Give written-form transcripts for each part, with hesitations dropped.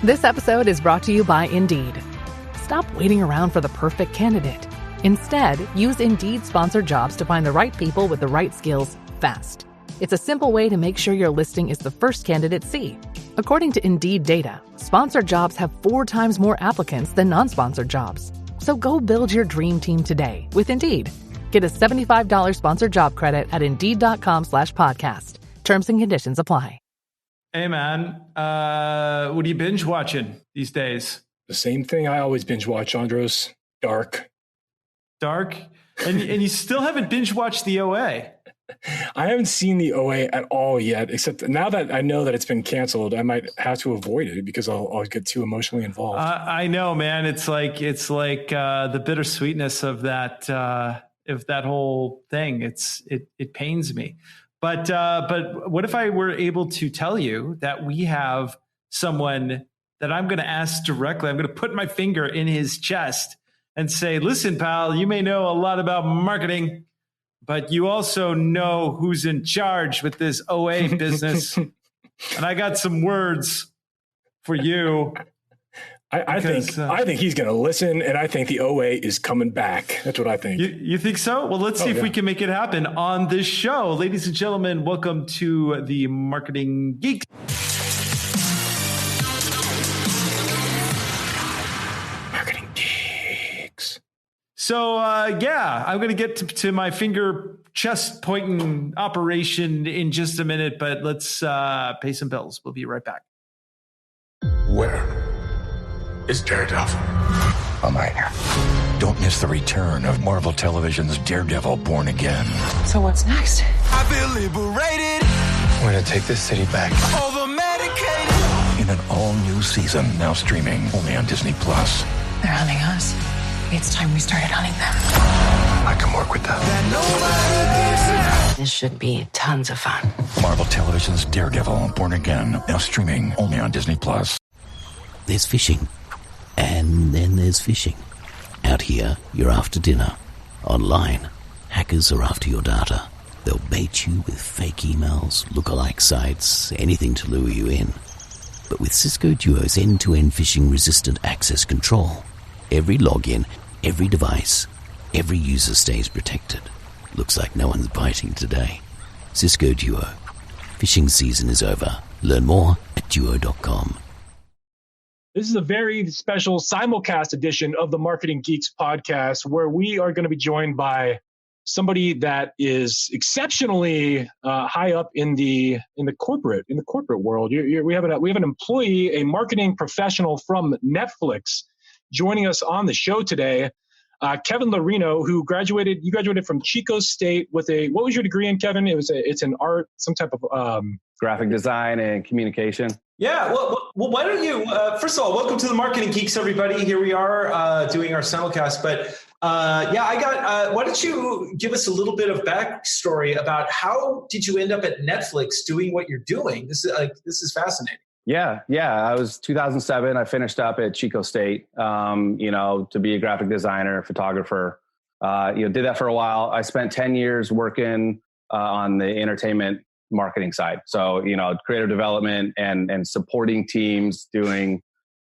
This episode is brought to you by Indeed. Stop waiting around for the perfect candidate. Instead, use Indeed sponsored jobs to find the right people with the right skills fast. It's a simple way to make sure your listing is the first candidates see. According to Indeed data, sponsored jobs have 4 times more applicants than non-sponsored jobs. So go build your dream team today with Indeed. Get a $75 sponsored job credit at Indeed.com/podcast. Terms and conditions apply. Hey, man. What are you binge watching these days? The same thing I always binge watch, Andros. Dark? And you still haven't binge watched the OA? I haven't seen the OA at all yet, except now that I know that it's been canceled, I might have to avoid it because I'll get too emotionally involved. I know, man. It's like the bittersweetness of that whole thing. It pains me. But what if I were able to tell you that we have someone that I'm going to ask directly? I'm going to put my finger in his chest and say, listen, pal, you may know a lot about marketing, but you also know who's in charge with this OA business. And I got some words for you. I think he's going to listen, and I think the OA is coming back. That's what I think. You think so? Well, let's see if we can make it happen on this show. Ladies and gentlemen, welcome to the Marketing Geeks. Marketing Geeks. So, I'm going to get to my finger chest pointing operation in just a minute, but let's pay some bills. We'll be right back. Where is Daredevil? I'm right here. Don't miss the return of Marvel Television's Daredevil Born Again. So what's next? I feel liberated. I'm going to take this city back. Over-medicated. In an all-new season, now streaming only on Disney+. Plus. They're hunting us. It's time we started hunting them. I can work with that. This should be tons of fun. Marvel Television's Daredevil Born Again, now streaming only on Disney+. Plus. There's fishing. And then there's fishing. Out here, you're after dinner. Online, hackers are after your data. They'll bait you with fake emails, lookalike sites, anything to lure you in. But with Cisco Duo's end-to-end phishing-resistant access control, every login, every device, every user stays protected. Looks like no one's biting today. Cisco Duo. Phishing season is over. Learn more at duo.com. This is a very special simulcast edition of the Marketing Geeks podcast, where we are going to be joined by somebody that is exceptionally high up in the corporate world. We have an employee, a marketing professional from Netflix, joining us on the show today. Kevin Laurino, you graduated from Chico State with what was your degree in, Kevin? It's an art, some type of graphic design and communication. Yeah, well, why don't you, first of all, welcome to the Marketing Geeks, everybody. Here we are doing our simulcast. But why don't you give us a little bit of backstory about how did you end up at Netflix doing what you're doing? This is fascinating. Yeah. I was 2007. I finished up at Chico State, to be a graphic designer, photographer. Did that for a while. I spent 10 years working on the entertainment marketing side. So, creative development and supporting teams doing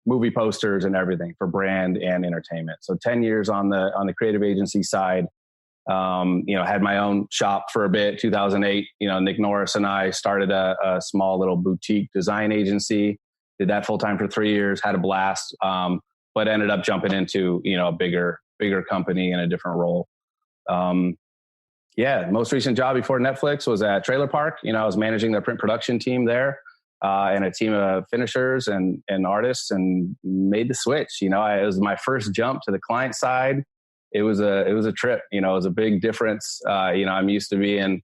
movie posters and everything for brand and entertainment. So 10 years on the creative agency side. Had my own shop for a bit. 2008, Nick Norris and I started a small little boutique design agency. Did that full time for 3 years, had a blast. But ended up jumping into, a bigger company in a different role. Most recent job before Netflix was at Trailer Park. I was managing the print production team there, and a team of finishers and artists, and made the switch. It was my first jump to the client side. It was a trip. It was a big difference. I'm used to being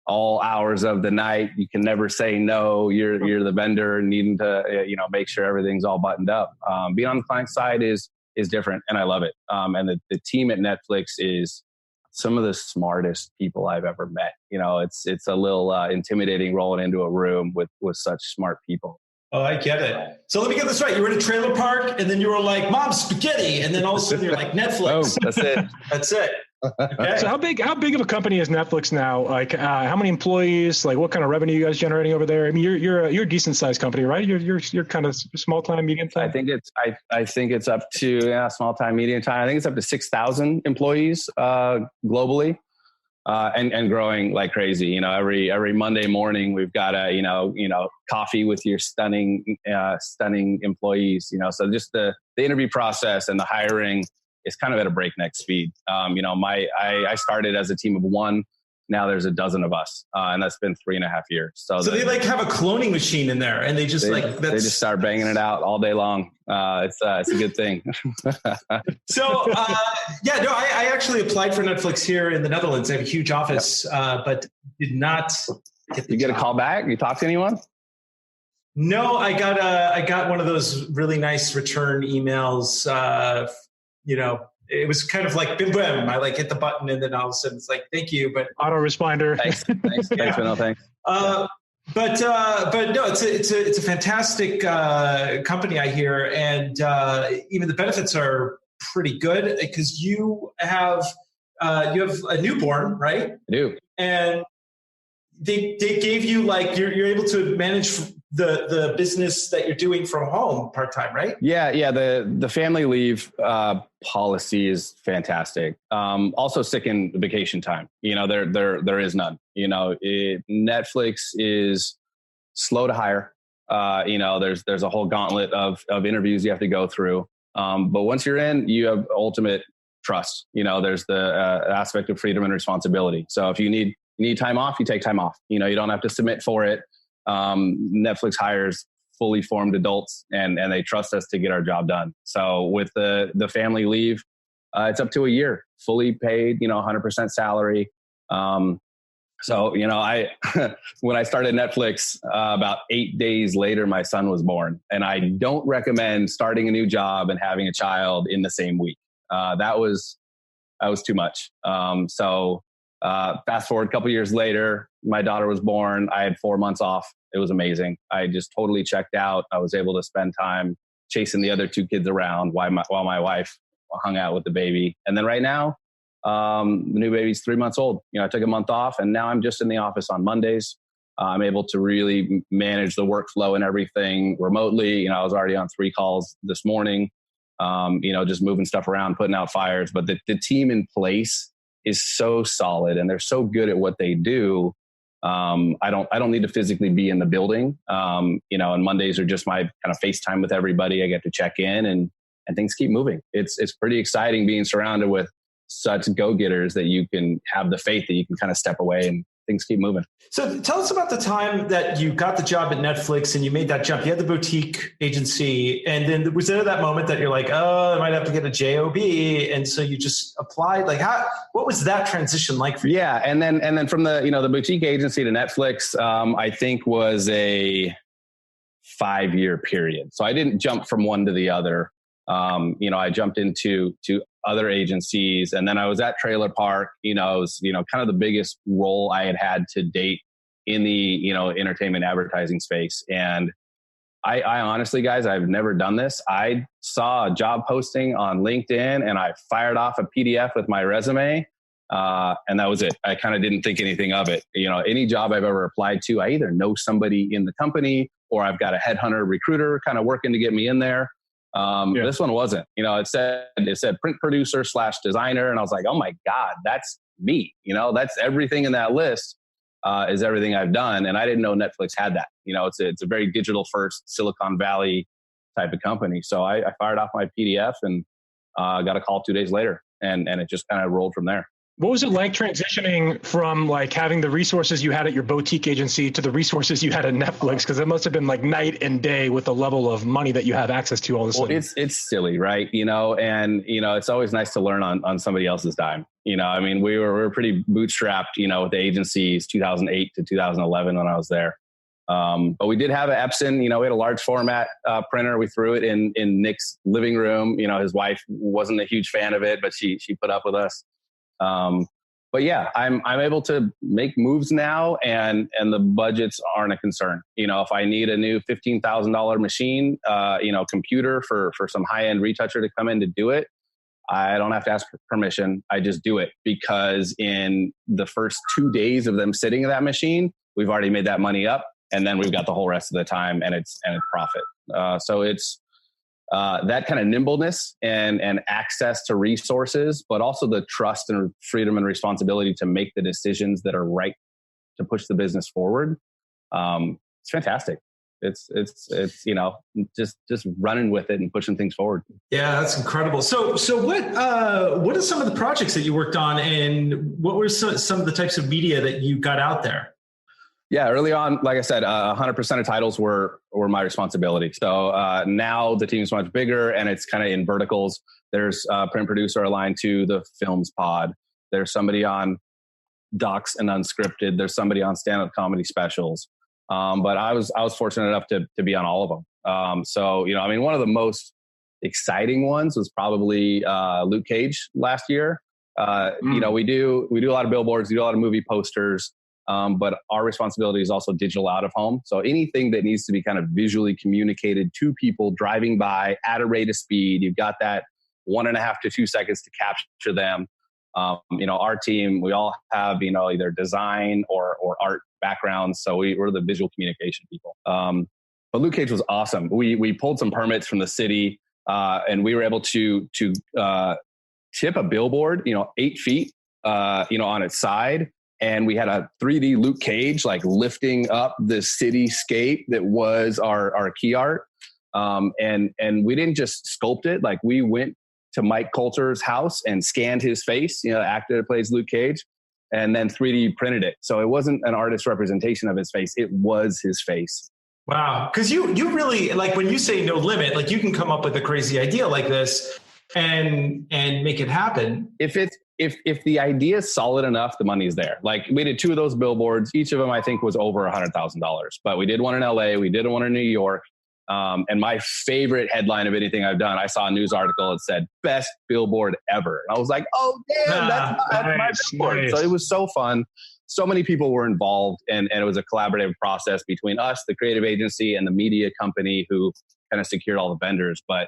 all hours of the night. You can never say no. You're the vendor, needing to make sure everything's all buttoned up. Being on the client side is different, and I love it. And the team at Netflix is some of the smartest people I've ever met. It's a little intimidating rolling into a room with such smart people. Oh, I get it. So let me get this right. You were in a trailer park and then you were like, Mom, spaghetti. And then all of a sudden you're like, Netflix. Oh, that's it. That's it. Okay. So how big of a company is Netflix now? Like, how many employees? Like, what kind of revenue you guys generating over there? I mean, you're a decent sized company, right? You're kind of small time, medium time. I think it's up to small time, medium time. I think it's up to 6,000 employees globally, and growing like crazy. You know, every Monday morning we've got a coffee with your stunning employees. You know, so just the interview process and the hiring is kind of at a breakneck speed. I started as a team of one. Now there's a dozen of us, and that's been 3.5 years. So they like have a cloning machine in there, and they just start banging it out all day long. It's a good thing. So I actually applied for Netflix here in the Netherlands. They have a huge office, but did not get the You get job. a call back? You talk to anyone? No, I got one of those really nice return emails. It was kind of like bim bam. I hit the button, and then all of a sudden it's like, thank you, but autoresponder. Thanks, but no thanks. But no, it's a fantastic company, I hear, and even the benefits are pretty good because you have a newborn, right? I do, and they gave you you're able to manage the business that you're doing from home part-time, right? Yeah. The family leave policy is fantastic. Also sick and vacation time. You know, there is none. You know, Netflix is slow to hire. There's a whole gauntlet of interviews you have to go through. But once you're in, you have ultimate trust. You know, there's the aspect of freedom and responsibility. So if you need time off, you take time off. You know, you don't have to submit for it. Netflix hires fully formed adults and they trust us to get our job done. So with the family leave, it's up to a year, fully paid, 100% salary. So, when I started Netflix, about 8 days later, my son was born, and I don't recommend starting a new job and having a child in the same week. That was too much. Fast forward a couple years later, my daughter was born. I had 4 months off. It was amazing. I just totally checked out. I was able to spend time chasing the other 2 kids around while my wife hung out with the baby. And then right now, the new baby's 3 months old. I took a month off, and now I'm just in the office on Mondays. I'm able to really manage the workflow and everything remotely. I was already on 3 calls this morning, just moving stuff around, putting out fires. But the team in place is so solid, and they're so good at what they do. I don't need to physically be in the building. And Mondays are just my kind of FaceTime with everybody. I get to check in, and things keep moving. It's pretty exciting being surrounded with such go-getters that you can have the faith that you can kind of step away and things keep moving. So tell us about the time that you got the job at Netflix and you made that jump. You had the boutique agency, and then was there that moment that you're like, oh, I might have to get a job, and so you just applied? What was that transition like for you? Yeah, and then from the the boutique agency to Netflix, I think was a 5-year period. So I didn't jump from one to the other. I jumped into other agencies, and then I was at Trailer Park. It was kind of the biggest role I had to date in the entertainment advertising space. And I honestly, guys, I've never done this. I saw a job posting on LinkedIn, and I fired off a PDF with my resume, and that was it. I kind of didn't think anything of it. Any job I've ever applied to, I either know somebody in the company or I've got a headhunter recruiter kind of working to get me in there. This one wasn't. It said print producer / designer, and I was like, oh my God, that's me. That's everything in that list is everything I've done, and I didn't know Netflix had that. It's a very digital first Silicon Valley type of company. So I fired off my PDF and got a call 2 days later, and it just kind of rolled from there. What was it like transitioning from having the resources you had at your boutique agency to the resources you had at Netflix? Because it must have been night and day with the level of money that you have access to all of a sudden. Well, it's silly, right? It's always nice to learn on somebody else's dime. We were pretty bootstrapped, with the agencies 2008 to 2011 when I was there. But we did have an Epson, we had a large format printer. We threw it in Nick's living room. His wife wasn't a huge fan of it, but she put up with us. But yeah, I'm able to make moves now, and the budgets aren't a concern. If I need a new $15,000 machine, computer for some high-end retoucher to come in to do it, I don't have to ask permission. I just do it, because in the first 2 days of them sitting in that machine, we've already made that money up, and then we've got the whole rest of the time, and it's profit. So it's that kind of nimbleness and access to resources, but also the trust and freedom and responsibility to make the decisions that are right to push the business forward. It's fantastic. It's just running with it and pushing things forward. Yeah, that's incredible. So what are some of the projects that you worked on, and what were some of the types of media that you got out there? Yeah, early on, like I said, 100% of titles were my responsibility. So now the team is much bigger, and it's kind of in verticals. There's a print producer aligned to the films pod. There's somebody on docs and unscripted. There's somebody on stand-up comedy specials. But I was fortunate enough to be on all of them. So one of the most exciting ones was probably Luke Cage last year. We do a lot of billboards, we do a lot of movie posters. But our responsibility is also digital out of home. So anything that needs to be kind of visually communicated to people driving by at a rate of speed, you've got that 1.5 to 2 seconds to capture them. Our team, we all have, either design or art backgrounds. So we're the visual communication people. But Luke Cage was awesome. We pulled some permits from the city, and we were able to tip a billboard, 8 feet, on its side. And we had a 3D Luke Cage, like lifting up the cityscape that was our key art. And we didn't just sculpt it. Like, we went to Mike Coulter's house and scanned his face, the actor that plays Luke Cage, and then 3D printed it. So it wasn't an artist representation of his face. It was his face. Wow. Because you really, like, when you say no limit, like, you can come up with a crazy idea like this and make it happen. If the idea is solid enough, the money is there. Like, we did 2 of those billboards. Each of them, I think, was over $100,000. But we did one in LA. We did one in New York. And my favorite headline of anything I've done, I saw a news article that said best billboard ever. And I was like, oh, damn, that's my billboard. Nice. So it was so fun. So many people were involved, and it was a collaborative process between us, the creative agency, and the media company who kind of secured all the vendors. But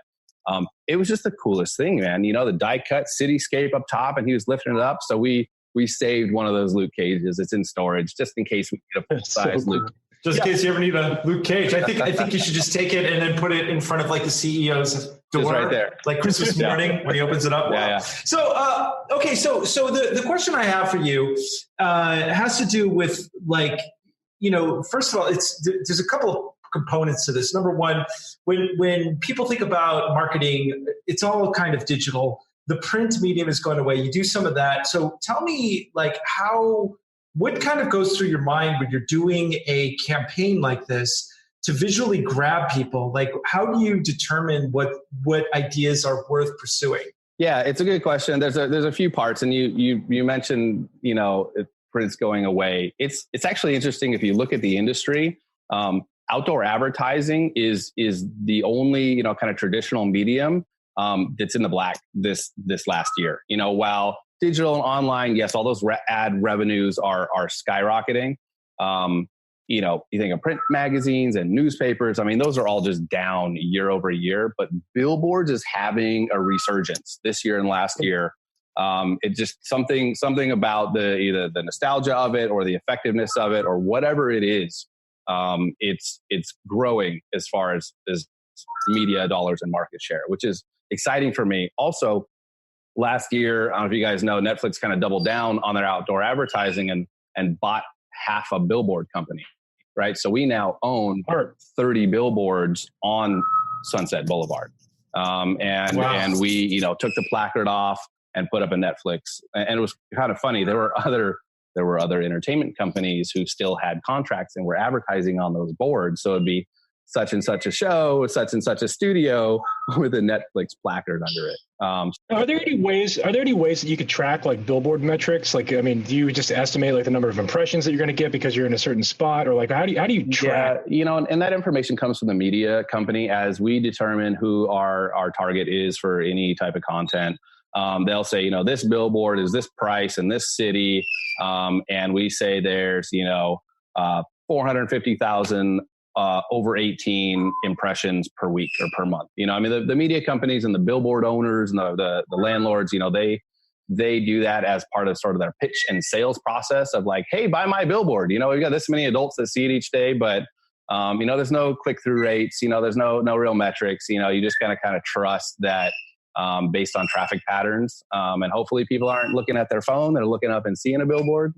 it was just the coolest thing, man. The die cut cityscape up top, and he was lifting it up. So we saved one of those Luke Cages. It's in storage just in case we need a full size Luke. Just in case you ever need a Luke Cage. I think you should just take it and then put it in front of, like, the CEO's door, just right there, like Christmas morning when he opens it up. Yeah. So okay, so the question I have for you has to do with, like, first of all, there's a couple of components to this. Number one, when people think about marketing, it's all kind of digital. The print medium is going away. You do some of that. So tell me, like, what kind of goes through your mind when you're doing a campaign like this to visually grab people? Like, how do you determine what ideas are worth pursuing? Yeah, it's a good question. There's a few parts, and you mentioned, print's going away. It's actually interesting if you look at the industry. Outdoor advertising is the only, kind of traditional medium that's in the black this last year. While digital and online, yes, all those ad revenues are skyrocketing. You think of print magazines and newspapers. I mean, those are all just down year over year. But billboards is having a resurgence this year and last year. It just something about either the nostalgia of it or the effectiveness of it or whatever it is. It's growing as far as media dollars and market share, which is exciting for me. Also, last year, I don't know if you guys know, Netflix kind of doubled down on their outdoor advertising and bought half a billboard company, right? So we now own 30 billboards on Sunset Boulevard. And we, took the placard off and put up a Netflix. And it was kind of funny. There were other entertainment companies who still had contracts and were advertising on those boards. So it'd be such and such a show, such and such a studio with a Netflix placard under it. Are there any ways that you could track, like, billboard metrics? Like, I mean, do you just estimate, like, the number of impressions that you're going to get because you're in a certain spot, or, like, how do you track? Yeah, and that information comes from the media company as we determine who our target is for any type of content. They'll say, this billboard is this price in this city. And we say there's, 450,000 over 18 impressions per week or per month. I mean, the media companies and the billboard owners and the landlords, they do that as part of sort of their pitch and sales process of like, hey, buy my billboard. We've got this many adults that see it each day, but there's no click-through rates. There's no real metrics. You just kind of trust that based on traffic patterns, and hopefully people aren't looking at their phone; they're looking up and seeing a billboard.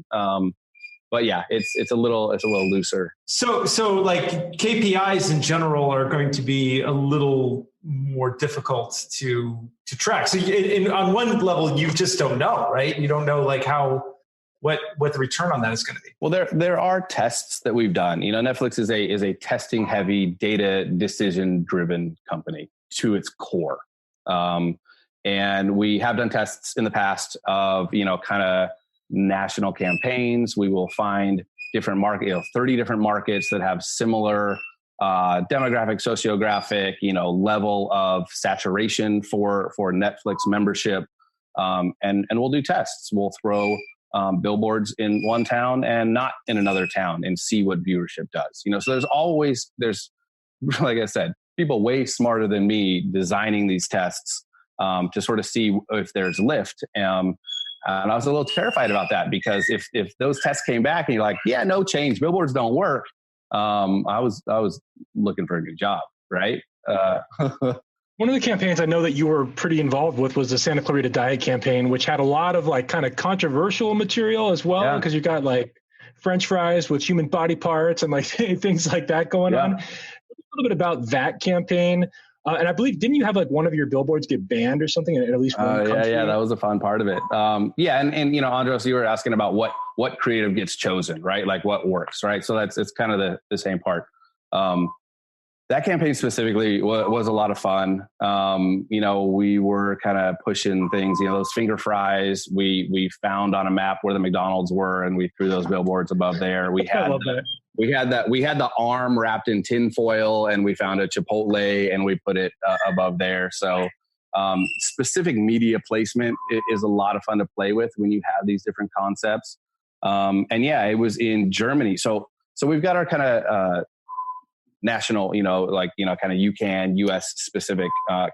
But yeah, it's a little looser. So like KPIs in general are going to be a little more difficult to track. So on one level, you just don't know, right? You don't know like what the return on that is going to be. Well, there are tests that we've done. Netflix is a testing heavy, data decision driven company to its core. And we have done tests in the past of, kind of national campaigns. We will find different 30 different markets that have similar demographic, sociographic, level of saturation for Netflix membership. And we'll do tests. We'll throw billboards in one town and not in another town and see what viewership does. So there's, like I said, people way smarter than me designing these tests to sort of see if there's lift. And I was a little terrified about that because if those tests came back and you're like, yeah, no change, billboards don't work. I was looking for a good job, right? One of the campaigns I know that you were pretty involved with was the Santa Clarita Diet campaign, which had a lot of like kind of controversial material as well, because you got like French fries with human body parts and like things like that going on. A little bit about that campaign. And I believe, didn't you have like one of your billboards get banned or something in at least one country? Yeah, that was a fun part of it. And Andros, you were asking about what creative gets chosen, right? Like what works, right? So it's kind of the same part. That campaign specifically was a lot of fun. We were kind of pushing things, those finger fries, we found on a map where the McDonald's were and we threw those billboards above there. We had the arm wrapped in tin foil and we found a Chipotle and we put it above there. So specific media placement is a lot of fun to play with when you have these different concepts. It was in Germany. So we've got our kind of national, kind of US specific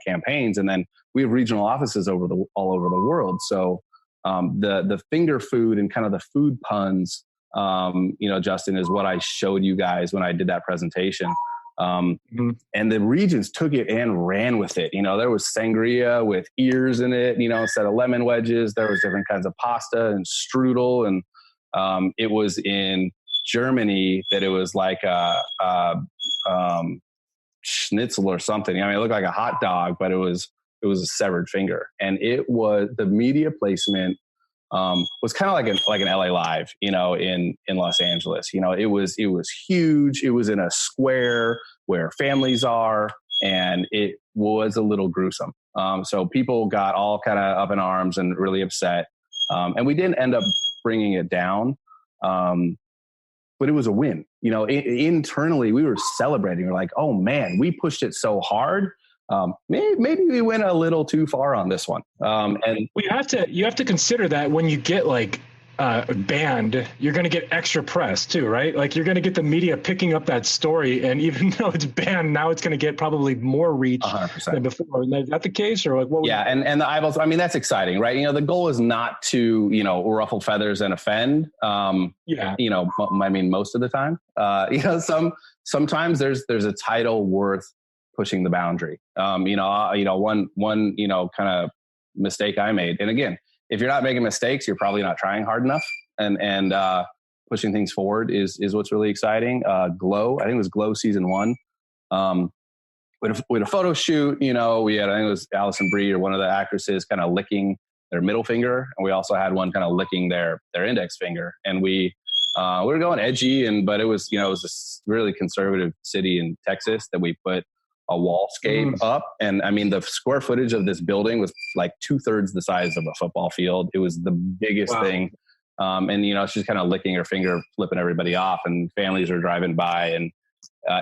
campaigns. And then we have regional offices all over the world. So the finger food and kind of the food puns, Justin, is what I showed you guys when I did that presentation. And the regions took it and ran with it. There was sangria with ears in it, instead of lemon wedges. There was different kinds of pasta and strudel. And it was in Germany that it was like a schnitzel or something. I mean, it looked like a hot dog, but it was a severed finger. And it was, the media placement was kind of like an LA Live, in Los Angeles. It was huge. It was in a square where families are, and it was a little gruesome. So people got all kind of up in arms and really upset. And we didn't end up bringing it down. But it was a win. Internally, we were celebrating. We're like, oh man, we pushed it so hard. Maybe we went a little too far on this one. And you have to consider that when you get like banned, you're going to get extra press too, right? Like you're going to get the media picking up that story, and even though it's banned, now it's going to get probably more reach 100%. Than before. Is that the case, or like what? Yeah, and the eyeballs. I mean, that's exciting, right? The goal is not to ruffle feathers and offend. I mean, most of the time, sometimes there's a title worth pushing the boundary. One kind of mistake I made, and again, if you're not making mistakes, you're probably not trying hard enough, and pushing things forward is what's really exciting. Glow, I think it was Glow season 1. With a photo shoot, we had, I think it was Alison Brie or one of the actresses kind of licking their middle finger, and we also had one kind of licking their index finger, and we were going edgy, but it was this really conservative city in Texas that we put a wallscape up. And I mean, the square footage of this building was like 2/3 the size of a football field. It was the biggest thing. And she's kind of licking her finger, flipping everybody off, and families are driving by. And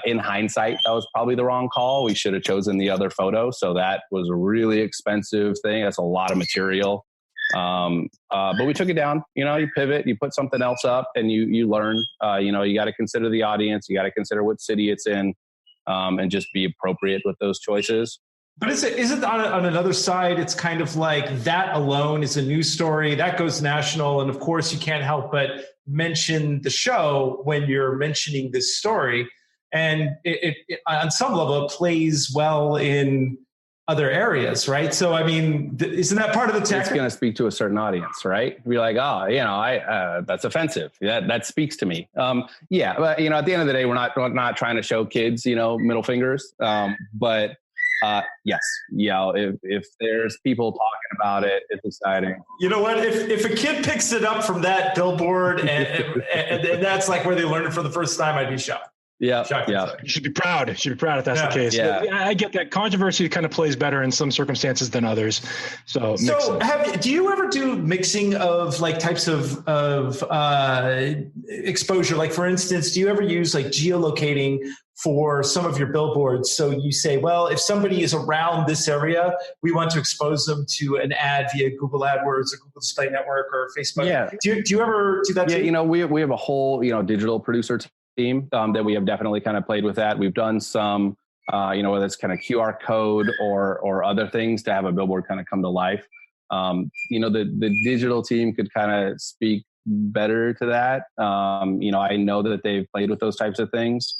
in hindsight, that was probably the wrong call. We should have chosen the other photo. So that was a really expensive thing. That's a lot of material. But we took it down. You pivot, you put something else up, and you learn. You got to consider the audience. You got to consider what city it's in, and just be appropriate with those choices. But is it on another side? It's kind of like that alone is a news story that goes national, and of course you can't help but mention the show when you're mentioning this story, and it on some level it plays well in other areas, right? So I mean, isn't that part of the tech? It's going to speak to a certain audience, right? Be like, that's offensive. That speaks to me. Yeah, but at the end of the day, we're not trying to show kids, middle fingers, but. Yes. If there's people talking about it, it's exciting. You know what? If a kid picks it up from that billboard and that's like where they learned it for the first time, I'd be shocked. Yeah. You should be proud. You should be proud if that's the case. Yeah. I get that controversy kind of plays better in some circumstances than others. So do you ever do mixing of like types of exposure? Like for instance, do you ever use like geolocating for some of your billboards? So you say, well, if somebody is around this area, we want to expose them to an ad via Google AdWords or Google Display Network or Facebook. Yeah. Do you ever do that too? Yeah, we have a whole, digital producer team that we have definitely kind of played with that. We've done some, whether it's kind of QR code or other things to have a billboard kind of come to life. The digital team could kind of speak better to that. I know that they've played with those types of things.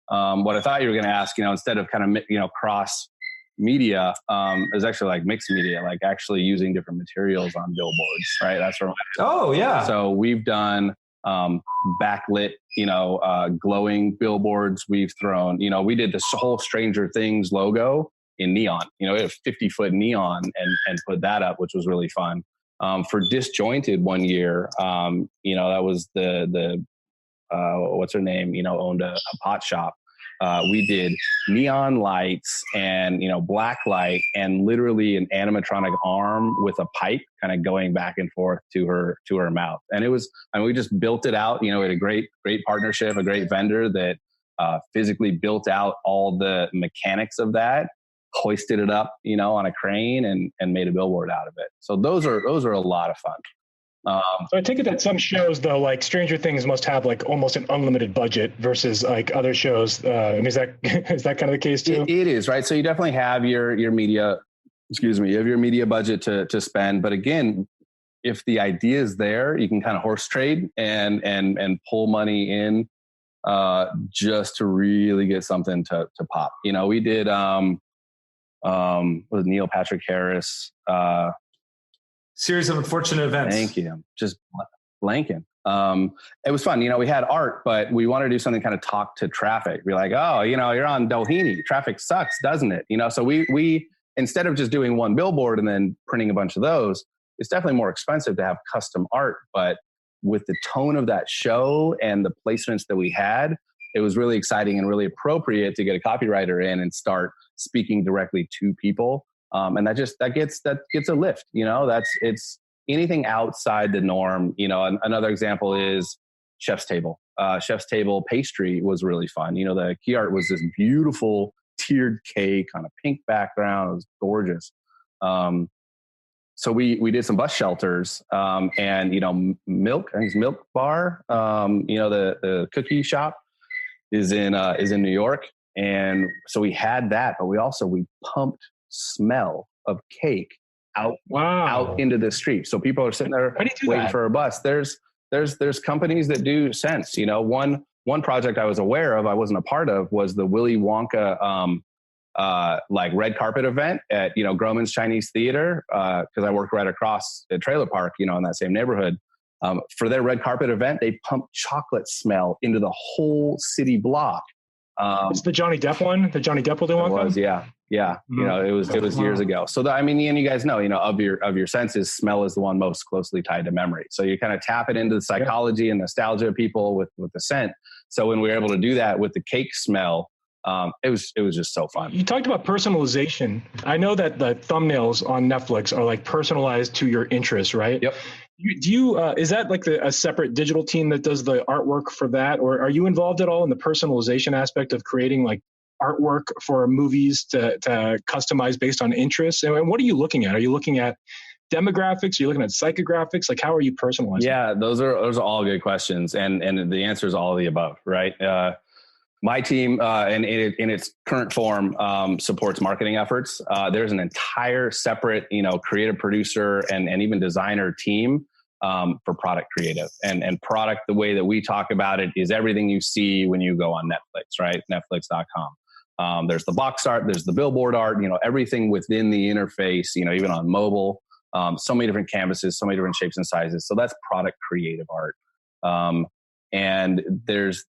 What I thought you were going to ask, instead of kind of, cross media, is actually like mixed media, like actually using different materials on billboards, right? That's where So we've done backlit, glowing billboards. We've thrown, we did this whole Stranger Things logo in neon, we had a 50-foot neon and put that up, which was really fun. For Disjointed one year, that was the what's her name, owned a pot shop. We did neon lights and, black light and literally an animatronic arm with a pipe kind of going back and forth to her mouth. And we just built it out. We had a great partnership, a great vendor that physically built out all the mechanics of that, hoisted it up, on a crane and made a billboard out of it. So those are a lot of fun. So I take it that some shows, though, like Stranger Things, must have like almost an unlimited budget versus like other shows. Is that kind of the case too? It is, right? So you definitely have your media, you have your media budget to spend. But again, if the idea is there, you can kind of horse trade and pull money in just to really get something to pop. We did with Neil Patrick Harris. Series of unfortunate events. Thank you. Just blanking. It was fun. We had art, but we wanted to do something kind of talk to traffic. Be like, oh, you're on Doheny. Traffic sucks, doesn't it? So we instead of just doing one billboard and then printing a bunch of those, it's definitely more expensive to have custom art. But with the tone of that show and the placements that we had, it was really exciting and really appropriate to get a copywriter in and start speaking directly to people. And that gets a lift, it's anything outside the norm. Another example is Chef's Table. Chef's Table pastry was really fun. The key art was this beautiful tiered cake on a pink background. It was gorgeous. So we did some bus shelters, and Milk, I think it's Milk Bar. The cookie shop is in New York, and so we had that, but we pumped smell of cake out into the street. So people are sitting there waiting for a bus. There's companies that do sense. One project I was aware of, I wasn't a part of, was the Willy Wonka like red carpet event at Groman's Chinese Theater, because I worked right across the trailer park, in that same neighborhood. For their red carpet event, they pumped chocolate smell into the whole city block. It's the Johnny Depp one. The Johnny Depp Willy Wonka. It was, yeah. Mm-hmm. It was years ago. So and you guys know, of your senses, smell is the one most closely tied to memory. So you kind of tap it into the psychology and nostalgia of people with the scent. So when we were able to do that with the cake smell, it was just so fun. You talked about personalization. I know that the thumbnails on Netflix are like personalized to your interests, right? Yep. Do you is that like a separate digital team that does the artwork for that, or are you involved at all in the personalization aspect of creating like artwork for movies to customize based on interests? And what are you looking at? Are you looking at demographics? Are you looking at psychographics? Like, how are you personalizing? Yeah, those are all good questions. And the answer is all of the above, right? My team, in its current form, supports marketing efforts. There's an entire separate, creative producer and even designer team for product creative. And product, the way that we talk about it, is everything you see when you go on Netflix, right? Netflix.com. There's the box art, there's the billboard art, everything within the interface, even on mobile. So many different canvases, so many different shapes and sizes. So that's product creative art. And there's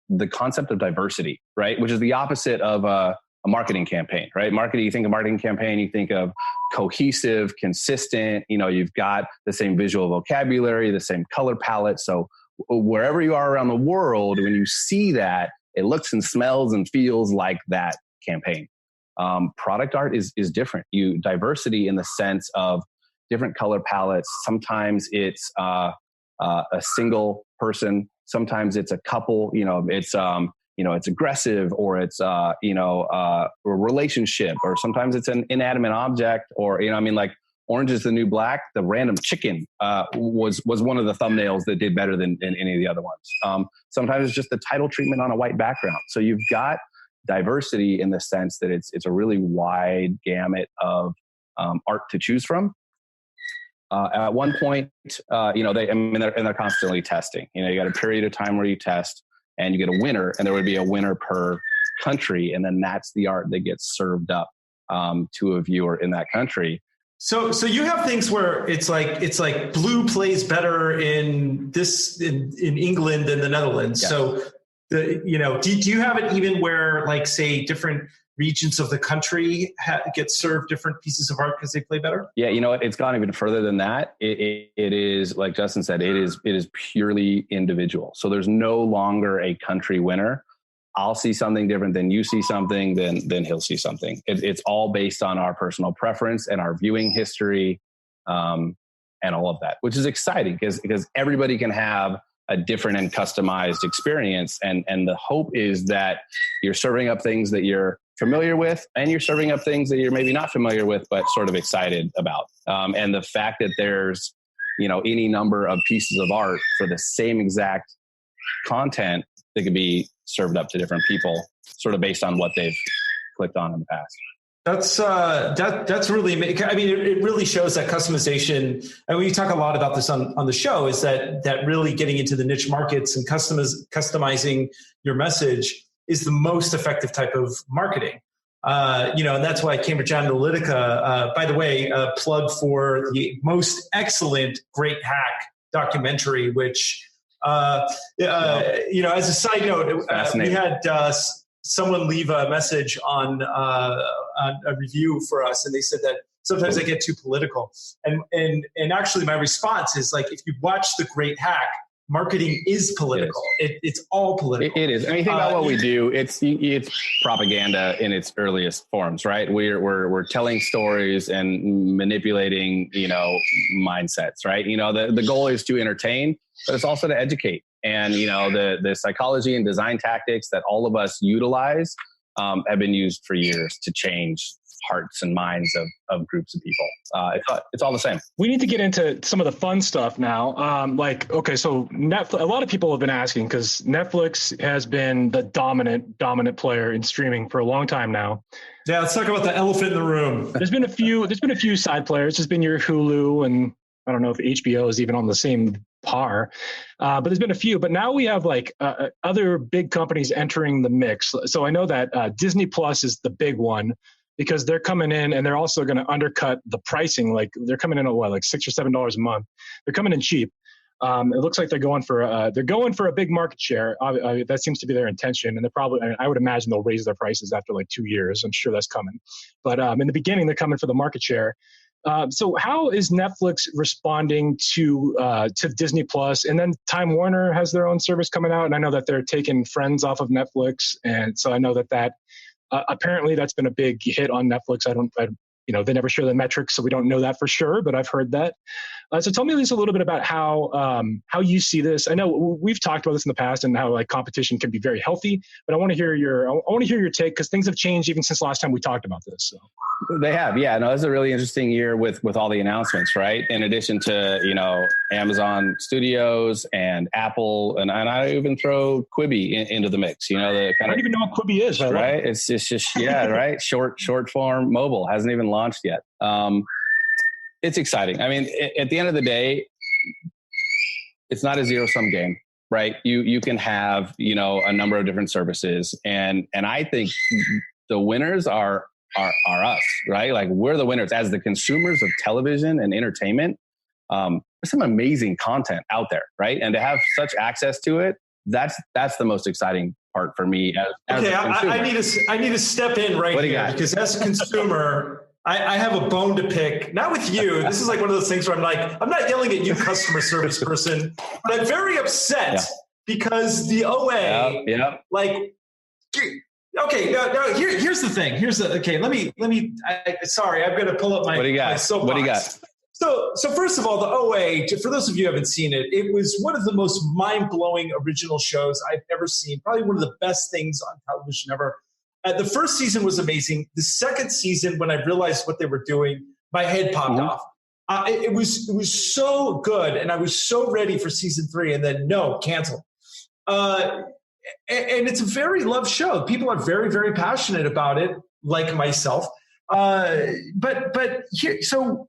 the concept of diversity, right? Which is the opposite of a marketing campaign, right? Marketing, you think of marketing campaign, you think of cohesive, consistent, you've got the same visual vocabulary, the same color palette. So wherever you are around the world, when you see that, it looks and smells and feels like that campaign. Product art is different. Diversity in the sense of different color palettes. Sometimes it's a single person. Sometimes it's a couple. It's aggressive, or it's a relationship, or sometimes it's an inanimate object, or like Orange is the New Black. The random chicken was one of the thumbnails that did better than any of the other ones. Sometimes it's just the title treatment on a white background. So you've got diversity in the sense that it's a really wide gamut of art to choose from. At one point, they're constantly testing. You got a period of time where you test and you get a winner, and there would be a winner per country, and then that's the art that gets served up to a viewer in that country. So you have things where it's like blue plays better in England than the Netherlands. Yeah. So do you have it even where, like, say, different regions of the country get served different pieces of art because they play better? Yeah, it's gone even further than that. It is, like Justin said, it is purely individual. So there's no longer a country winner. I'll see something different than you see something, then he'll see something. It's all based on our personal preference and our viewing history, and all of that, which is exciting because everybody can have a different and customized experience. And the hope is that you're serving up things that you're familiar with, and you're serving up things that you're maybe not familiar with, but sort of excited about. And the fact that there's, any number of pieces of art for the same exact content that could be served up to different people, sort of based on what they've clicked on in the past. That's really, I mean, it really shows that customization. And we talk a lot about this on the show, is that really getting into the niche markets and customizing your message is the most effective type of marketing. And that's why Cambridge Analytica, by the way, plug for the most excellent Great Hack documentary, which, as a side note, we had someone leave a message on a review for us, and they said that sometimes I get too political. And actually my response is, like, if you watch The Great Hack, marketing is political. It's all political. It is. I mean, think about what we do. It's propaganda in its earliest forms, right? We're telling stories and manipulating, mindsets, right? The goal is to entertain, but it's also to educate. And, the psychology and design tactics that all of us utilize have been used for years to change hearts and minds of groups of people. It's all the same. We need to get into some of the fun stuff now. So Netflix, a lot of people have been asking, because Netflix has been the dominant player in streaming for a long time now. Yeah, let's talk about the elephant in the room. There's been a few side players. There's been your Hulu, and I don't know if HBO is even on the same par, but there's been a few. But now we have other big companies entering the mix. So I know that Disney Plus is the big one, because they're coming in and they're also going to undercut the pricing. Like, they're coming in at $6 or $7 a month. They're coming in cheap. It looks like they're going for a big market share. That seems to be their intention, and they're probably, I would imagine they'll raise their prices after 2 years. I'm sure that's coming. But in the beginning, they're coming for the market share. So how is Netflix responding to Disney Plus? And then TimeWarner has their own service coming out, and I know that they're taking Friends off of Netflix, and so I know that apparently that's been a big hit on Netflix. They never share the metrics, so we don't know that for sure, but I've heard that. So tell me at least a little bit about how you see this. I know we've talked about this in the past, and how competition can be very healthy, but I want to hear your take, because things have changed even since last time we talked about this. So. They have, yeah. No, it's a really interesting year with all the announcements, right? In addition to, you know, Amazon Studios and Apple, and I even throw Quibi into the mix. You know, the kind I don't even know what Quibi is, right? It's just yeah, right. Short form mobile hasn't even launched yet. It's exciting. I mean, at the end of the day, it's not a zero sum game, right? You can have, you know, a number of different services, and I think the winners are us, right? Like, we're the winners as the consumers of television and entertainment. There's some amazing content out there, right? And to have such access to it, that's the most exciting part for me. As okay, I need to step in right here, because as a consumer, I have a bone to pick. Not with you. This is like one of those things where I'm like, I'm not yelling at you, customer service person, but I'm very upset because the OA, like. Okay, now here's the thing. Let me. Sorry, I've got to pull up my. What do you got? What do you got? So first of all, the OA. For those of you who haven't seen it, it was one of the most mind-blowing original shows I've ever seen. Probably one of the best things on television ever. The first season was amazing. The second season, when I realized what they were doing, my head popped off. It was so good, and I was so ready for season 3, and then no, canceled. And it's a very loved show. People are very, very passionate about it, like myself. But here, so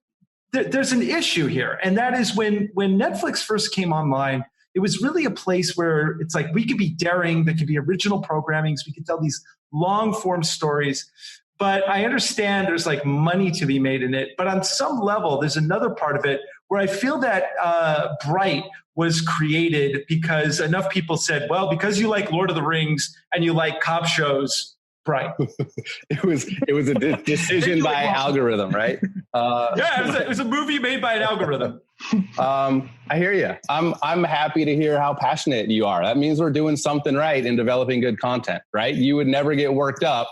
there's an issue here, and that is when Netflix first came online, it was really a place where it's like we could be daring, there could be original programmings, we could tell these long form stories. But I understand there's like money to be made in it. But on some level, there's another part of it where I feel that Bright was created because enough people said, well, because you like Lord of the Rings and you like cop shows, Bright. it was a decision by algorithm, right? It was a movie made by an algorithm. I hear you. I'm happy to hear how passionate you are. That means we're doing something right in developing good content, right? You would never get worked up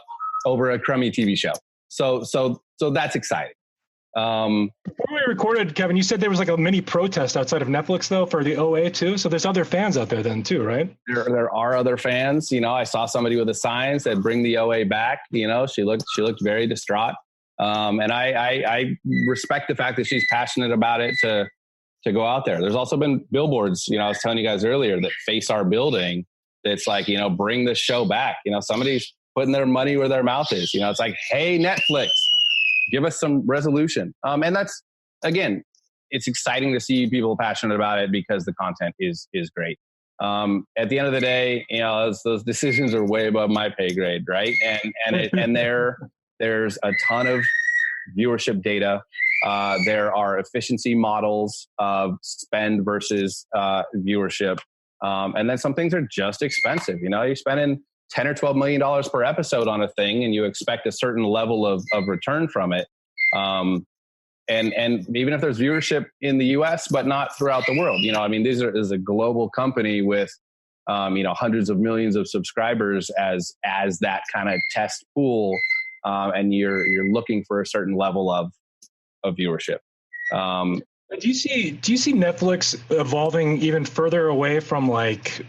over a crummy TV show. So that's exciting. Before we recorded, Kevin, you said there was like a mini protest outside of Netflix though for the OA too. So there's other fans out there then too, right? There are other fans. You know, I saw somebody with a sign said "Bring the OA back." You know, she looked very distraught. And I respect the fact that she's passionate about it to go out there. There's also been billboards. You know, I was telling you guys earlier that face our building. That's like, you know, bring the show back. You know, somebody's putting their money where their mouth is. You know, it's like, hey, Netflix, give us some resolution. And that's, again, it's exciting to see people passionate about it because the content is great. At the end of the day, you know, those decisions are way above my pay grade, right? And there's a ton of viewership data. There are efficiency models of spend versus viewership. And then some things are just expensive. You know, you're spending $10 or $12 million per episode on a thing, and you expect a certain level of return from it. And even if there's viewership in the US, but not throughout the world, you know, I mean, this is a global company with, you know, hundreds of millions of subscribers as that kind of test pool. And you're looking for a certain level of viewership. Do you see Netflix evolving even further away from like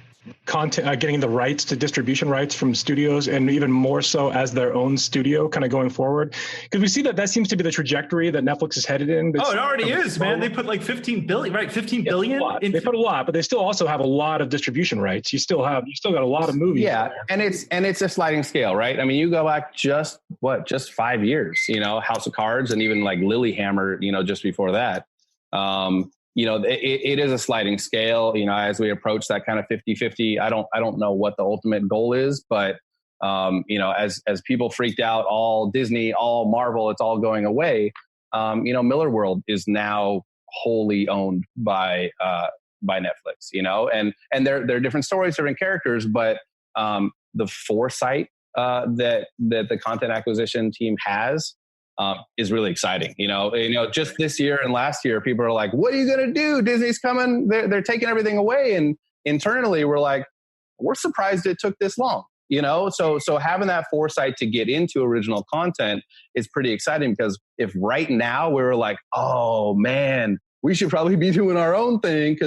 content, getting the rights to distribution rights from studios, and even more so as their own studio kind of going forward? Because we see that seems to be the trajectory that Netflix is headed in. It already is, man. They put like 15 billion, right? 15 billion. They put a lot, but they still also have a lot of distribution rights. You still got a lot of movies. Yeah. And it's a sliding scale, right? I mean, you go back just 5 years, you know, House of Cards, and even like Lilyhammer, you know, just before that. You know, it is a sliding scale, you know, as we approach that kind of 50-50. I don't know what the ultimate goal is, but, you know, as people freaked out, all Disney, all Marvel, it's all going away. You know, Miller World is now wholly owned by Netflix, you know, and they're different stories, different characters, but, the foresight, that the content acquisition team has, is really exciting. You know, just this year and last year, people are like, what are you going to do? Disney's coming. They're taking everything away. And internally we're like, we're surprised it took this long, you know? So having that foresight to get into original content is pretty exciting, because if right now we were like, oh man, we should probably be doing our own thing,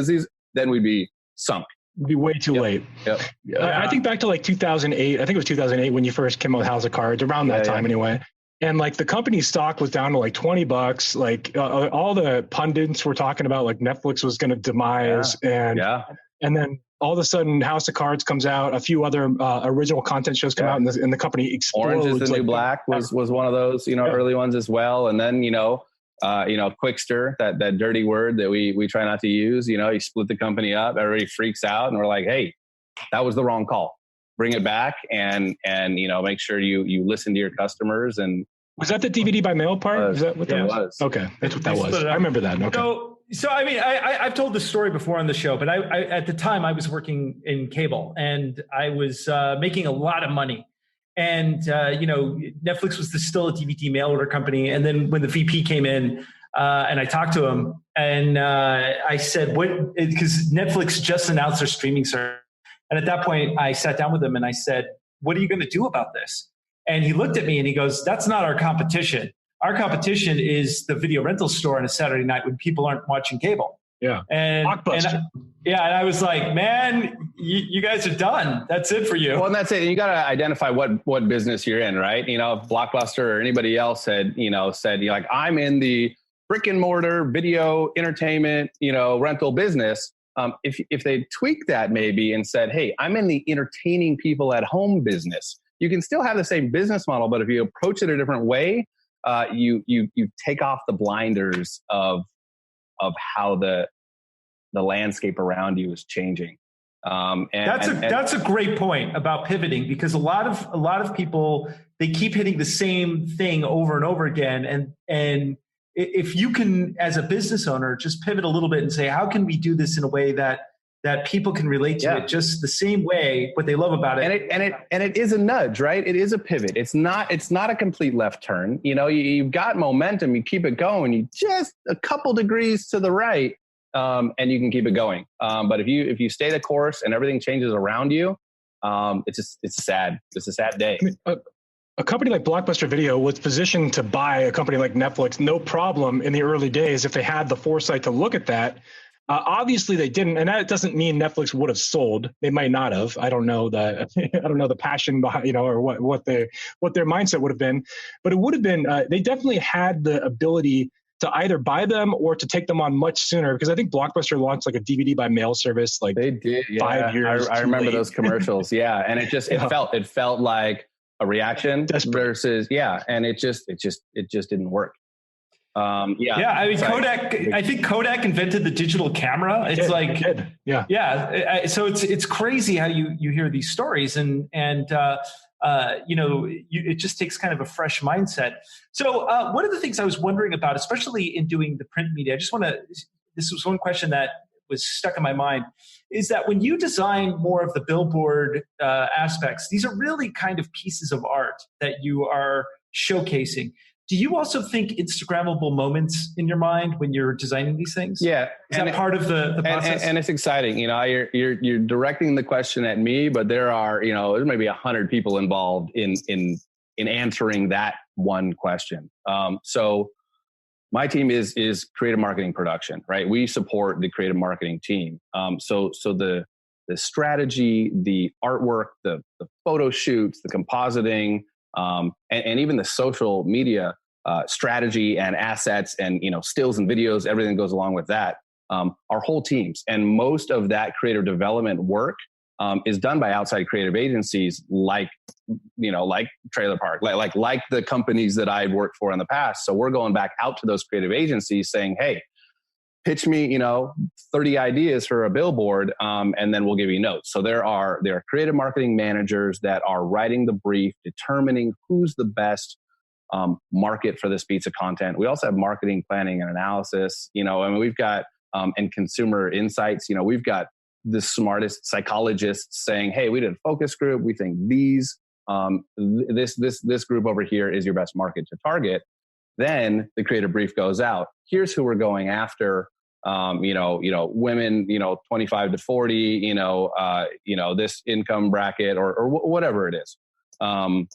then we'd be sunk. It'd be way too late. Yep. I think back to like 2008. I think it was 2008 when you first came out with House of Cards, around that time anyway. And like the company stock was down to like $20. Like all the pundits were talking about like Netflix was going to demise, and then all of a sudden House of Cards comes out, a few other original content shows come out, and the company explodes. Orange is the New Black was one of those early ones as well. And then Quickster, that dirty word that we try not to use. You split the company up, everybody freaks out, and we're like, hey, that was the wrong call. Bring it back and make sure you listen to your customers. And was that the DVD by mail part? Is that what that was? Okay, that's what that was. I remember that. Okay. So I mean, I've told this story before on the show, but I at the time I was working in cable and I was making a lot of money. And Netflix was still a DVD mail order company. And then when the VP came in, and I talked to him, and I said, "What?" Because Netflix just announced their streaming service. And at that point, I sat down with him and I said, "What are you going to do about this?" And he looked at me and he goes, "That's not our competition. Our competition is the video rental store on a Saturday night when people aren't watching cable." Yeah. And I was like, "Man, you guys are done. That's it for you." Well, and that's it. You got to identify what business you're in, right? If Blockbuster or anybody else said, like, I'm in the brick and mortar video entertainment, rental business. If they tweak that maybe and said, hey, I'm in the entertaining people at home business, you can still have the same business model, but if you approach it a different way, you take off the blinders of how the landscape around you is changing. That's a great point about pivoting, because a lot of people, they keep hitting the same thing over and over again, and if you can, as a business owner, just pivot a little bit and say, how can we do this in a way that people can relate to it just the same way, what they love about it. And it is a nudge, right? It is a pivot. It's not a complete left turn. You've got momentum, you keep it going, you just a couple degrees to the right, and you can keep it going. But if you stay the course and everything changes around you, it's sad. It's a sad day. A company like Blockbuster Video was positioned to buy a company like Netflix, no problem, in the early days if they had the foresight to look at that. Obviously, they didn't, and that doesn't mean Netflix would have sold. They might not have. I don't know the passion behind, or what their mindset would have been, but it would have been. They definitely had the ability to either buy them or to take them on much sooner, because I think Blockbuster launched like a DVD by mail service. Like they did, 5 years. I remember those commercials. Yeah, and it felt like a reaction versus and it just didn't work. I mean, Kodak. I think Kodak invented the digital camera. It's so it's crazy how you hear these stories, and it just takes kind of a fresh mindset. So one of the things I was wondering about, especially in doing the print media, this was one question that was stuck in my mind, is that when you design more of the billboard aspects, these are really kind of pieces of art that you are showcasing. Do you also think Instagrammable moments in your mind when you're designing these things? Yeah. Is that part of the process? And it's exciting. You're directing the question at me, but there are, there may be 100 people involved in answering that one question. So my team is creative marketing production, right? We support the creative marketing team. So the strategy, the artwork, the photo shoots, the compositing, and even the social media strategy and assets and stills and videos, everything goes along with that. Our whole teams, and most of that creative development work is done by outside creative agencies like Trailer Park, like the companies that I've worked for in the past. So we're going back out to those creative agencies saying, hey, pitch me 30 ideas for a billboard, and then we'll give you notes. So there are creative marketing managers that are writing the brief, determining who's the best market for this piece of content. We also have marketing planning and analysis, we've got and consumer insights. We've got the smartest psychologists saying, hey, we did a focus group, we think this group over here is your best market to target. Then the creative brief goes out. Here's who we're going after. Women, 25 to 40, this income bracket or whatever it is. And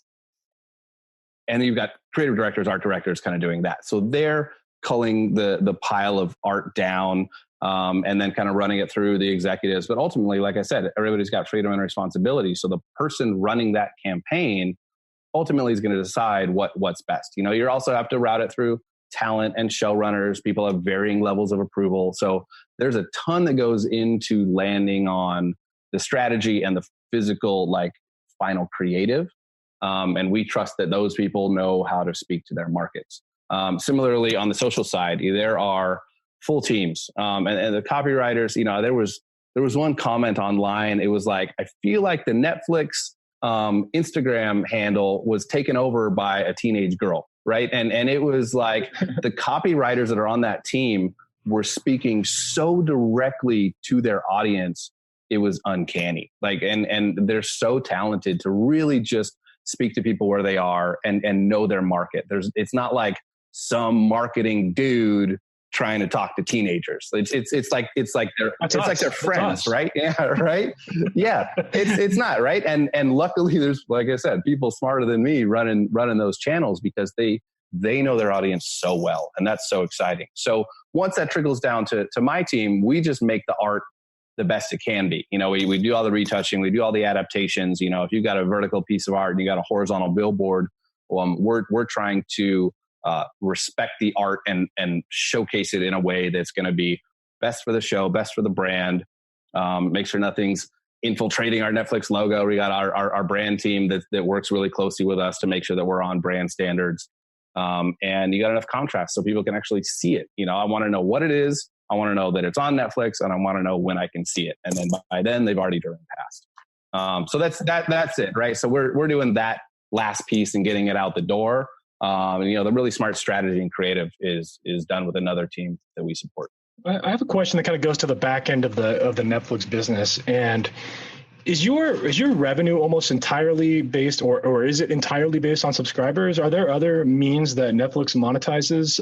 you've got creative directors, art directors kind of doing that. So they're culling the pile of art down, and then kind of running it through the executives. But ultimately, like I said, everybody's got freedom and responsibility. So the person running that campaign ultimately is going to decide what's best. You also have to route it through talent and showrunners. People have varying levels of approval. So there's a ton that goes into landing on the strategy and the physical, like final creative. And we trust that those people know how to speak to their markets. Similarly, on the social side, there are full teams. And the copywriters, there was one comment online. It was like, I feel like the Netflix Instagram handle was taken over by a teenage girl, right? And it was like the copywriters that are on that team were speaking so directly to their audience. It was uncanny. Like, and they're so talented to really just speak to people where they are and know their market. It's not like some marketing dude trying to talk to teenagers. It's like they're friends, right? Yeah, right. Yeah, it's not right. And luckily, there's, like I said, people smarter than me running those channels because they know their audience so well, and that's so exciting. So once that trickles down to my team, we just make the art the best it can be. We do all the retouching, we do all the adaptations. If you've got a vertical piece of art and you got a horizontal billboard, we're trying to respect the art and showcase it in a way that's going to be best for the show, best for the brand. Make sure nothing's infiltrating our Netflix logo. We got our brand team that works really closely with us to make sure that we're on brand standards. And you got enough contrast so people can actually see it. I want to know what it is. I want to know that it's on Netflix, and I want to know when I can see it. And then by then they've already driven past. So that's it, right? So we're doing that last piece and getting it out the door. The really smart strategy and creative is done with another team that we support. I have a question that kind of goes to the back end of the Netflix business. And is your revenue almost entirely based, or is it entirely based on subscribers? Are there other means that Netflix monetizes?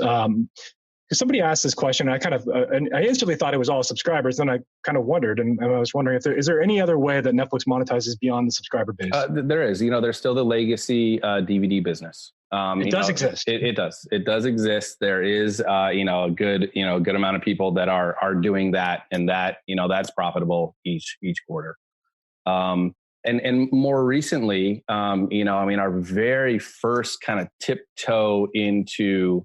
Because somebody asked this question, and I instantly thought it was all subscribers. Then I kind of wondered, and I was wondering is there any other way that Netflix monetizes beyond the subscriber base? There is. There's still the legacy DVD business. It does exist. It does. It does exist. There is, a good amount of people that are doing that, and that, that's profitable each quarter. And more recently, our very first kind of tiptoe into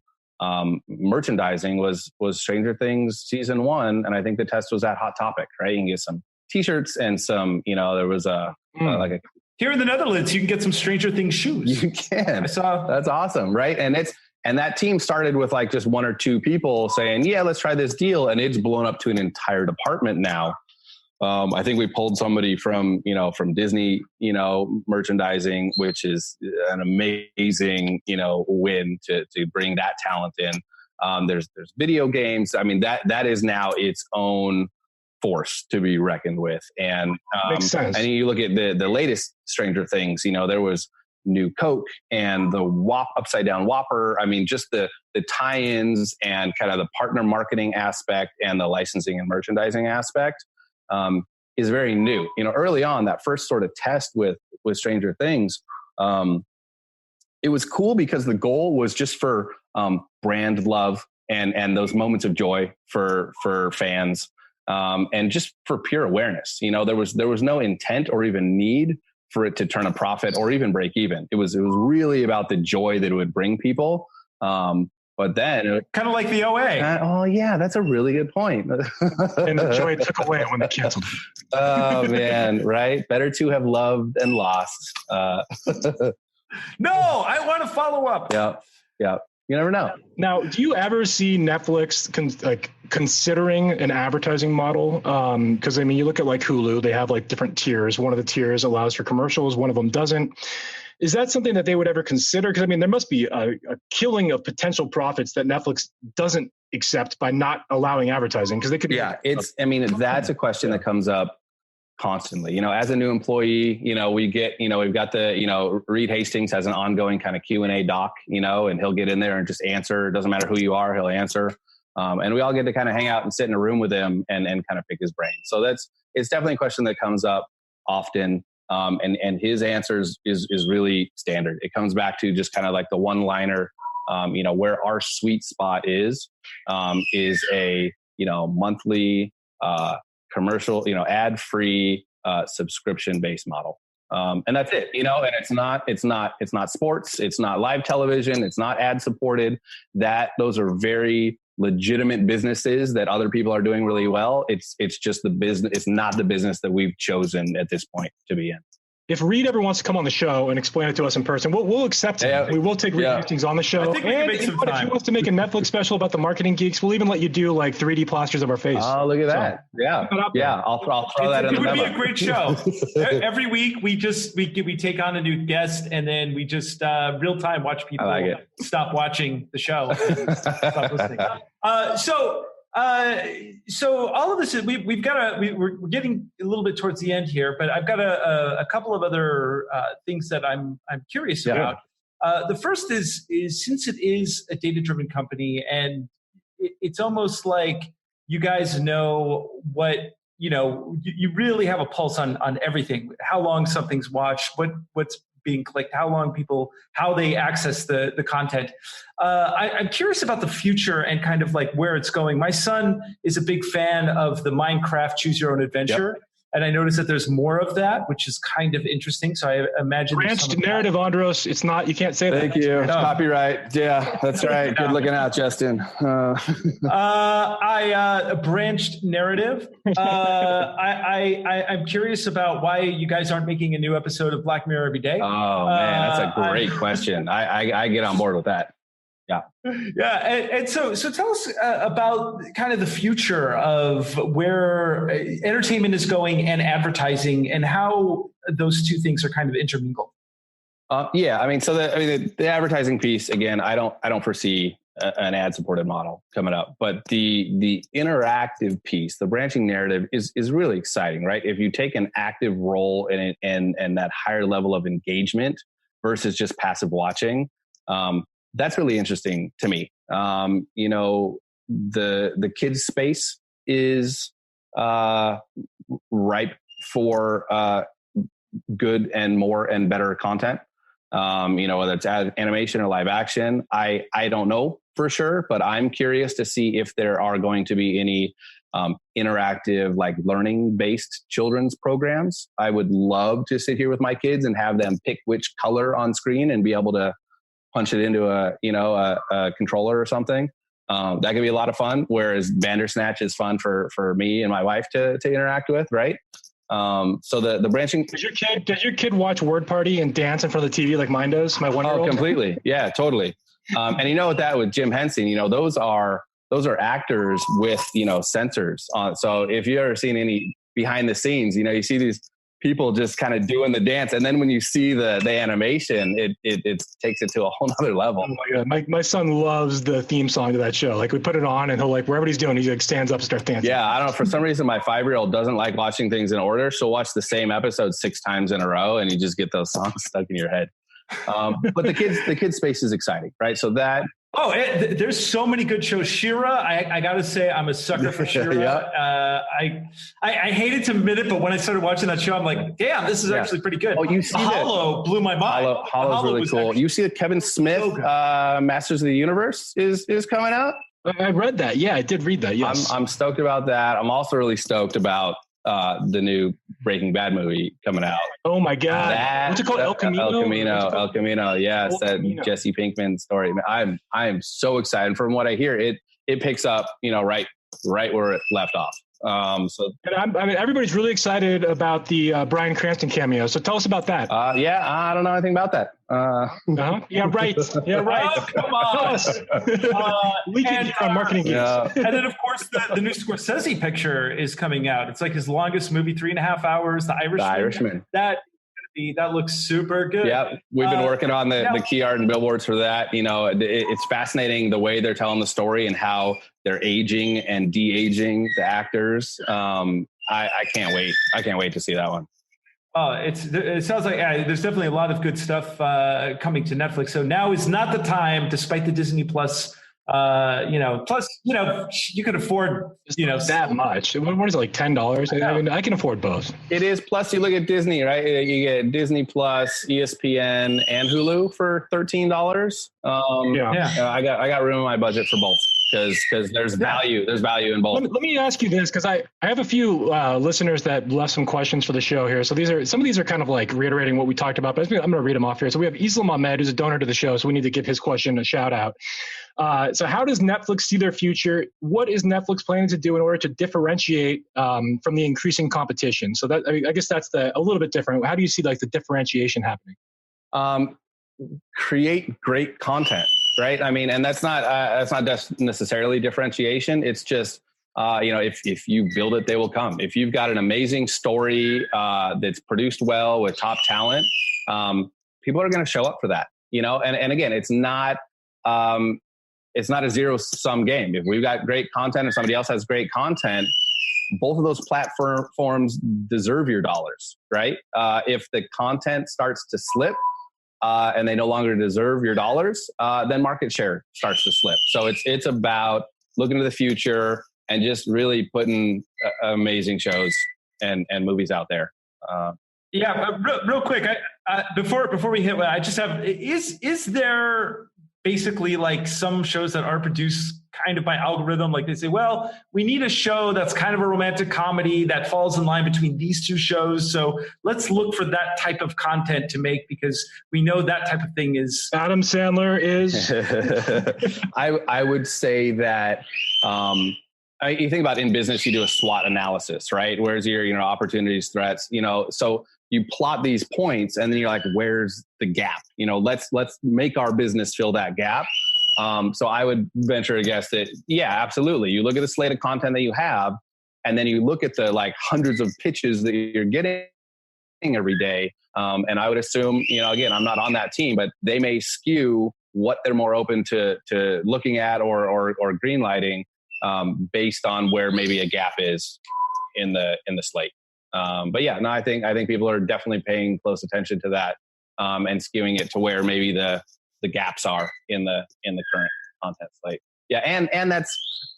merchandising was Stranger Things season 1, and I think the test was at Hot Topic, right? You can get some T-shirts and some, there was like a. Here in the Netherlands, you can get some Stranger Things shoes. You can. That's awesome, right? And that team started with like just 1 or 2 people saying, "Yeah, let's try this deal," and it's blown up to an entire department now. I think we pulled somebody from Disney, merchandising, which is an amazing, win to bring that talent in. There's video games. I mean, that is now its own force to be reckoned with. And makes sense. And you look at the latest Stranger Things, there was New Coke and the upside down Whopper. I mean, just the tie-ins and kind of the partner marketing aspect and the licensing and merchandising aspect is very new. Early on, that first sort of test with Stranger Things, it was cool because the goal was just for brand love and those moments of joy for fans. And just for pure awareness, there was no intent or even need for it to turn a profit or even break even. It was really about the joy that it would bring people. But then kind of like the OA. Oh yeah, that's a really good point. And the joy took away when they canceled. Oh man, right? Better to have loved and lost. No, I want to follow up. Yeah. You never know. Now, do you ever see Netflix considering an advertising model? Because you look at like Hulu, they have like different tiers. One of the tiers allows for commercials, one of them doesn't. Is that something that they would ever consider? Because there must be a killing of potential profits that Netflix doesn't accept by not allowing advertising. Because they could. Yeah, that's a question that comes up constantly. As a new employee, we get, we've got the, Reed Hastings has an ongoing kind of Q&A doc, and he'll get in there and just answer. It doesn't matter who you are, he'll answer. And we all get to kind of hang out and sit in a room with him and kind of pick his brain. So it's definitely a question that comes up often. And his answers is really standard. It comes back to just kind of like the one-liner, where our sweet spot is a, monthly, commercial, ad-free, subscription-based model. And that's it, you know, and it's not sports. It's not live television. It's not ad supported. Those are very legitimate businesses that other people are doing really well. It's just the business. It's not the business that we've chosen at this point to be in. If Reed ever wants to come on the show and explain it to us in person, we'll accept it. Yeah. We will take Reed Hastings on the show. I think we can make some time. If he wants to make a Netflix special about the Marketing Geeks, we'll even let you do like 3D plasters of our face. Oh, look at that. Yeah. I'll throw that in the memo. It would be a great show. Every week we take on a new guest and then we just real time watch people stop watching the show and stop listening. So all of this is we're getting a little bit towards the end here, but I've got a couple of other things that I'm curious about. The first is since it is a data-driven company, and it's almost like you guys know what you really have a pulse on everything. How long something's watched, what's being clicked, how they access the content. I'm curious about the future and kind of like where it's going. My son is a big fan of the Minecraft Choose Your Own Adventure. And I noticed that there's more of that, which is kind of interesting. So I imagine branched narrative, Andros. It's not. You can't say that. Thank you. No. Copyright. Yeah, that's right. Good looking out, Justin. Branched narrative. I'm curious about why you guys aren't making a new episode of Black Mirror every day. Oh man, that's a great question. I get on board with that. Yeah. And so tell us about kind of the future of where entertainment is going and advertising and how those two things are kind of intermingled. The advertising piece, again, I don't foresee an ad supported model coming up, but the interactive piece, the branching narrative is really exciting, right? If you take an active role in it and that higher level of engagement versus just passive watching, that's really interesting to me. The kids space is ripe for good and more and better content. Whether it's animation or live action, I don't know for sure, but I'm curious to see if there are going to be any interactive, like learning based children's programs. I would love to sit here with my kids and have them pick which color on screen and be able to punch it into a controller or something. That could be a lot of fun. Whereas Bandersnatch is fun for me and my wife to interact with, right? So the branching. Does your kid watch Word Party and dance in front of the TV like mine does? My 1-year-old. Oh, completely. Yeah, totally. And with that with Jim Henson, those are actors with sensors on. So if you ever seen any behind the scenes, you see these people just kind of doing the dance, and then when you see the animation, it takes it to a whole nother level. Oh my God, my son loves the theme song to that show. Like we put it on, and he'll wherever he's doing, he stands up and starts dancing. Yeah, I don't know. For some reason, my 5-year-old doesn't like watching things in order. She'll watch the same episode 6 times in a row, and you just get those songs stuck in your head. But the kids space is exciting, right? So that. Oh, there's so many good shows. She-Ra, I got to say, I'm a sucker for She-Ra. I hated to admit it, but when I started watching that show, I'm like, damn, this is actually pretty good. Oh, you see Hollow blew my mind. Hollow's really cool. You see that Kevin Smith, Masters of the Universe is coming out? I read that. Yeah, I did read that. Yes. I'm stoked about that. I'm also really stoked about the new Breaking Bad movie coming out. Oh my God. What's it called? El Camino? El Camino. Yes. Jesse Pinkman story. I am so excited. From what I hear, it picks up, right where it left off. Everybody's really excited about the Bryan Cranston cameo. So tell us about that. I don't know anything about that. Yeah, right. Oh, come on. We can hear on Marketing Geeks. And then, of course, the new Scorsese picture is coming out. It's like his longest movie, 3.5 hours. The Irishman. That looks super good. Yeah, we've been working on the key art and billboards for that. It's fascinating the way they're telling the story and how they're aging and de-aging the actors. I can't wait. I can't wait to see that one. It sounds like there's definitely a lot of good stuff coming to Netflix. So now is not the time, despite the Disney Plus. Plus, you could afford, that much. What is it, like $10? I mean, I can afford both. It is. Plus, you look at Disney, right? You get Disney Plus, ESPN, and Hulu for $13. I got room in my budget for both. because there's value in both. Let me ask you this, because I have a few listeners that left some questions for the show here. So some of these are kind of like reiterating what we talked about, but I'm going to read them off here. So we have Islam Ahmed, who's a donor to the show, so we need to give his question a shout out. So how does Netflix see their future? What is Netflix planning to do in order to differentiate from the increasing competition? So that, I guess that's a little bit different. How do you see like the differentiation happening? Create great content, right? I mean, and that's not necessarily differentiation. It's just, if you build it, they will come. If you've got an amazing story that's produced well with top talent, people are going to show up for that, and again, it's not a zero-sum game. If we've got great content and somebody else has great content, both of those platforms deserve your dollars, right? If the content starts to slip, and they no longer deserve your dollars, then market share starts to slip. So it's about looking to the future and just really putting amazing shows and movies out there. Real quick, before we hit, I just have is there basically like some shows that are produced kind of by algorithm, like they say, well, we need a show that's kind of a romantic comedy that falls in line between these two shows. So let's look for that type of content to make, because we know that type of thing is Adam Sandler is. I would say that, you think about in business, you do a SWOT analysis, right? Where's your, opportunities, threats, so you plot these points and then you're like, where's the gap? Let's make our business fill that gap. So I would venture to guess that, yeah, absolutely. You look at the slate of content that you have, and then you look at the like hundreds of pitches that you're getting every day. And I would assume, again, I'm not on that team, but they may skew what they're more open to looking at or green lighting based on where maybe a gap is in the slate. But yeah, no, I think people are definitely paying close attention to that and skewing it to where maybe the gaps are in the current content slate. Yeah, and that's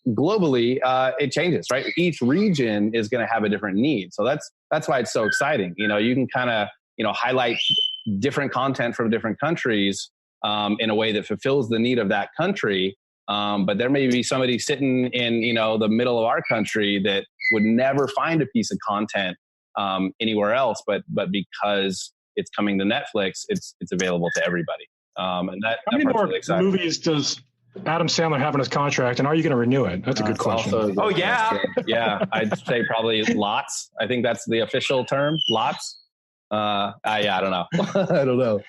globally it changes, right? Each region is going to have a different need, so that's why it's so exciting. You can kind of highlight different content from different countries in a way that fulfills the need of that country. But there may be somebody sitting in the middle of our country that would never find a piece of content anywhere else, but because it's coming to Netflix, it's available to everybody. And that how many more really movies does Adam Sandler have in his contract, and are you going to renew it? That's a good question. Yeah, I'd say probably lots. I think that's the official term, lots. I don't know. I don't know.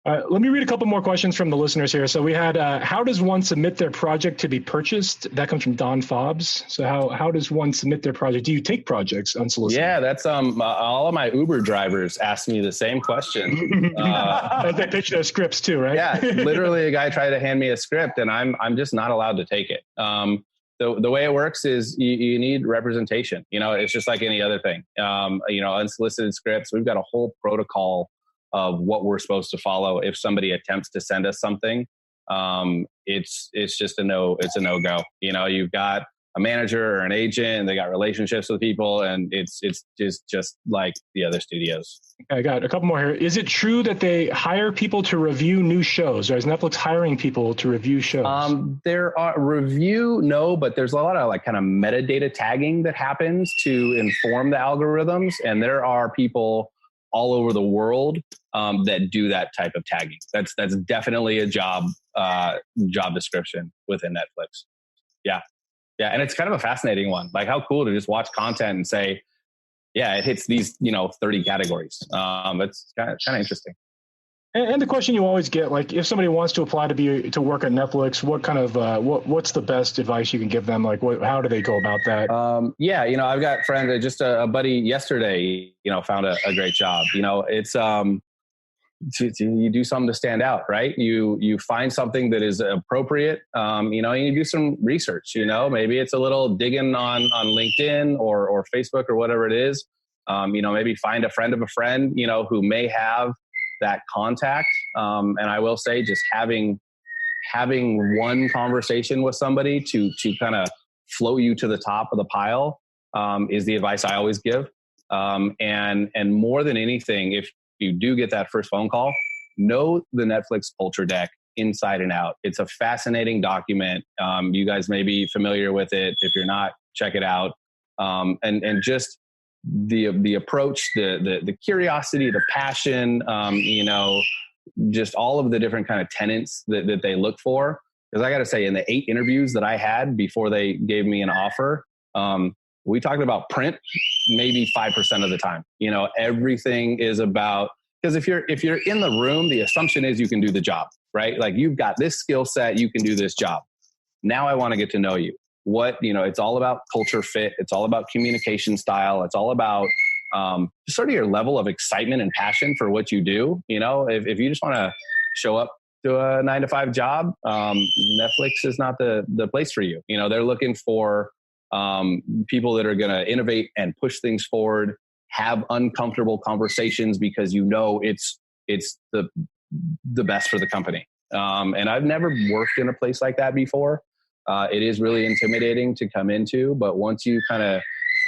Let me read a couple more questions from the listeners here. So we had, how does one submit their project to be purchased? That comes from Don Fobbs. So how does one submit their project? Do you take projects unsolicited? Yeah, that's all of my Uber drivers ask me the same question. They pitch their scripts too, right? Yeah, literally a guy tried to hand me a script and I'm just not allowed to take it. The way it works is you need representation. It's just like any other thing. Unsolicited scripts, we've got a whole protocol of what we're supposed to follow. If somebody attempts to send us something, it's just a no-go. You've got a manager or an agent, and they got relationships with people, and it's just like the other studios. I got a couple more here. Is it true that they hire people to review new shows, or is Netflix hiring people to review shows? There are no, but there's a lot of like kind of metadata tagging that happens to inform the algorithms, and there are people all over the world that do that type of tagging. That's definitely a job description within Netflix. Yeah. And it's kind of a fascinating one. Like, how cool to just watch content and say, yeah, it hits these, 30 categories. It's kind of interesting. And the question you always get, like, if somebody wants to apply to work at Netflix, what kind of what's the best advice you can give them? Like, how do they go about that? I've got friends. Just a buddy yesterday, found a great job. It's you do something to stand out, right? You find something that is appropriate. You do some research. Maybe it's a little digging on LinkedIn or Facebook or whatever it is. Maybe find a friend of a friend, who may have that contact. And I will say, just having one conversation with somebody to kind of float you to the top of the pile is the advice I always give. And more than anything, if you do get that first phone call, know the Netflix culture deck inside and out. It's a fascinating document. You guys may be familiar with it. If you're not, check it out. And just the approach, the curiosity, the passion, just all of the different kind of tenets that they look for. Because I got to say, in the 8 interviews that I had before they gave me an offer, we talked about print maybe 5% of the time. Everything is about, because if you're in the room, the assumption is you can do the job, right? Like, you've got this skill set, you can do this job. Now I want to get to know you. It's all about culture fit. It's all about communication style. It's all about sort of your level of excitement and passion for what you do. If you just want to show up to a 9-to-5 job, Netflix is not the place for you. They're looking for people that are going to innovate and push things forward, have uncomfortable conversations because it's the best for the company. And I've never worked in a place like that before. It is really intimidating to come into, but once you kind of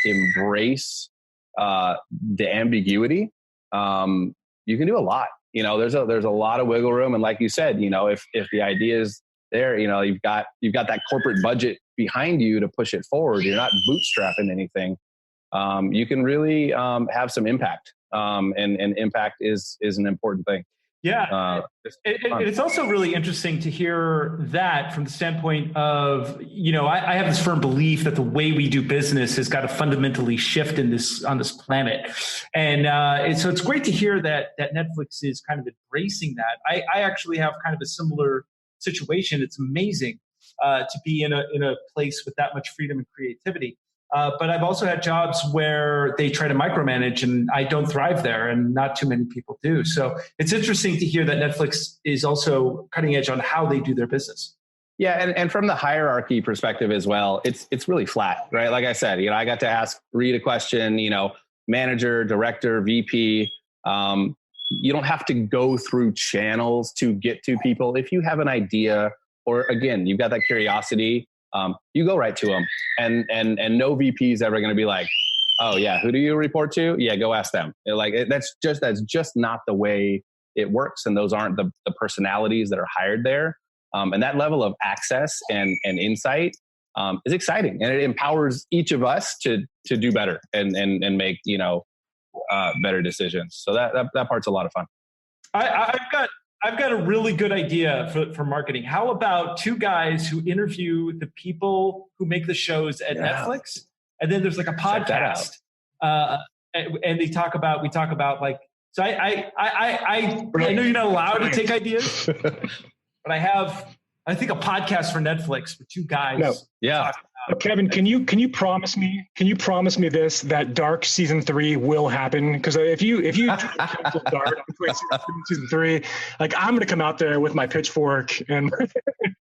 embrace the ambiguity, you can do a lot. There's a lot of wiggle room, and like you said, if the idea is there, you've got that corporate budget behind you to push it forward. You're not bootstrapping anything. You can really have some impact, and impact is an important thing. Yeah. It's also really interesting to hear that from the standpoint of, I have this firm belief that the way we do business has got to fundamentally shift on this planet. And so it's great to hear that Netflix is kind of embracing that. I actually have kind of a similar situation. It's amazing to be in a place with that much freedom and creativity. But I've also had jobs where they try to micromanage, and I don't thrive there, and not too many people do. So it's interesting to hear that Netflix is also cutting edge on how they do their business. Yeah, and from the hierarchy perspective as well, it's really flat, right? Like I said, I got to read a question, manager, director, VP. You don't have to go through channels to get to people. If you have an idea, or again, you've got that curiosity, you go right to them, and no VP is ever going to be like, oh yeah, who do you report to? Yeah, go ask them. That's just not the way it works. And those aren't the personalities that are hired there. And that level of access and insight is exciting, and it empowers each of us to do better and make, better decisions. So that part's a lot of fun. I've got a really good idea for marketing. How about 2 guys who interview the people who make the shows at Netflix, and then there's like a podcast, and we talk about like. So I know you're not allowed to take ideas, but I think a podcast for Netflix for 2 guys. No. Yeah. Kevin, can you promise me this, that Dark season 3 will happen? Because if you cancel Dark between season 3, like, I'm going to come out there with my pitchfork and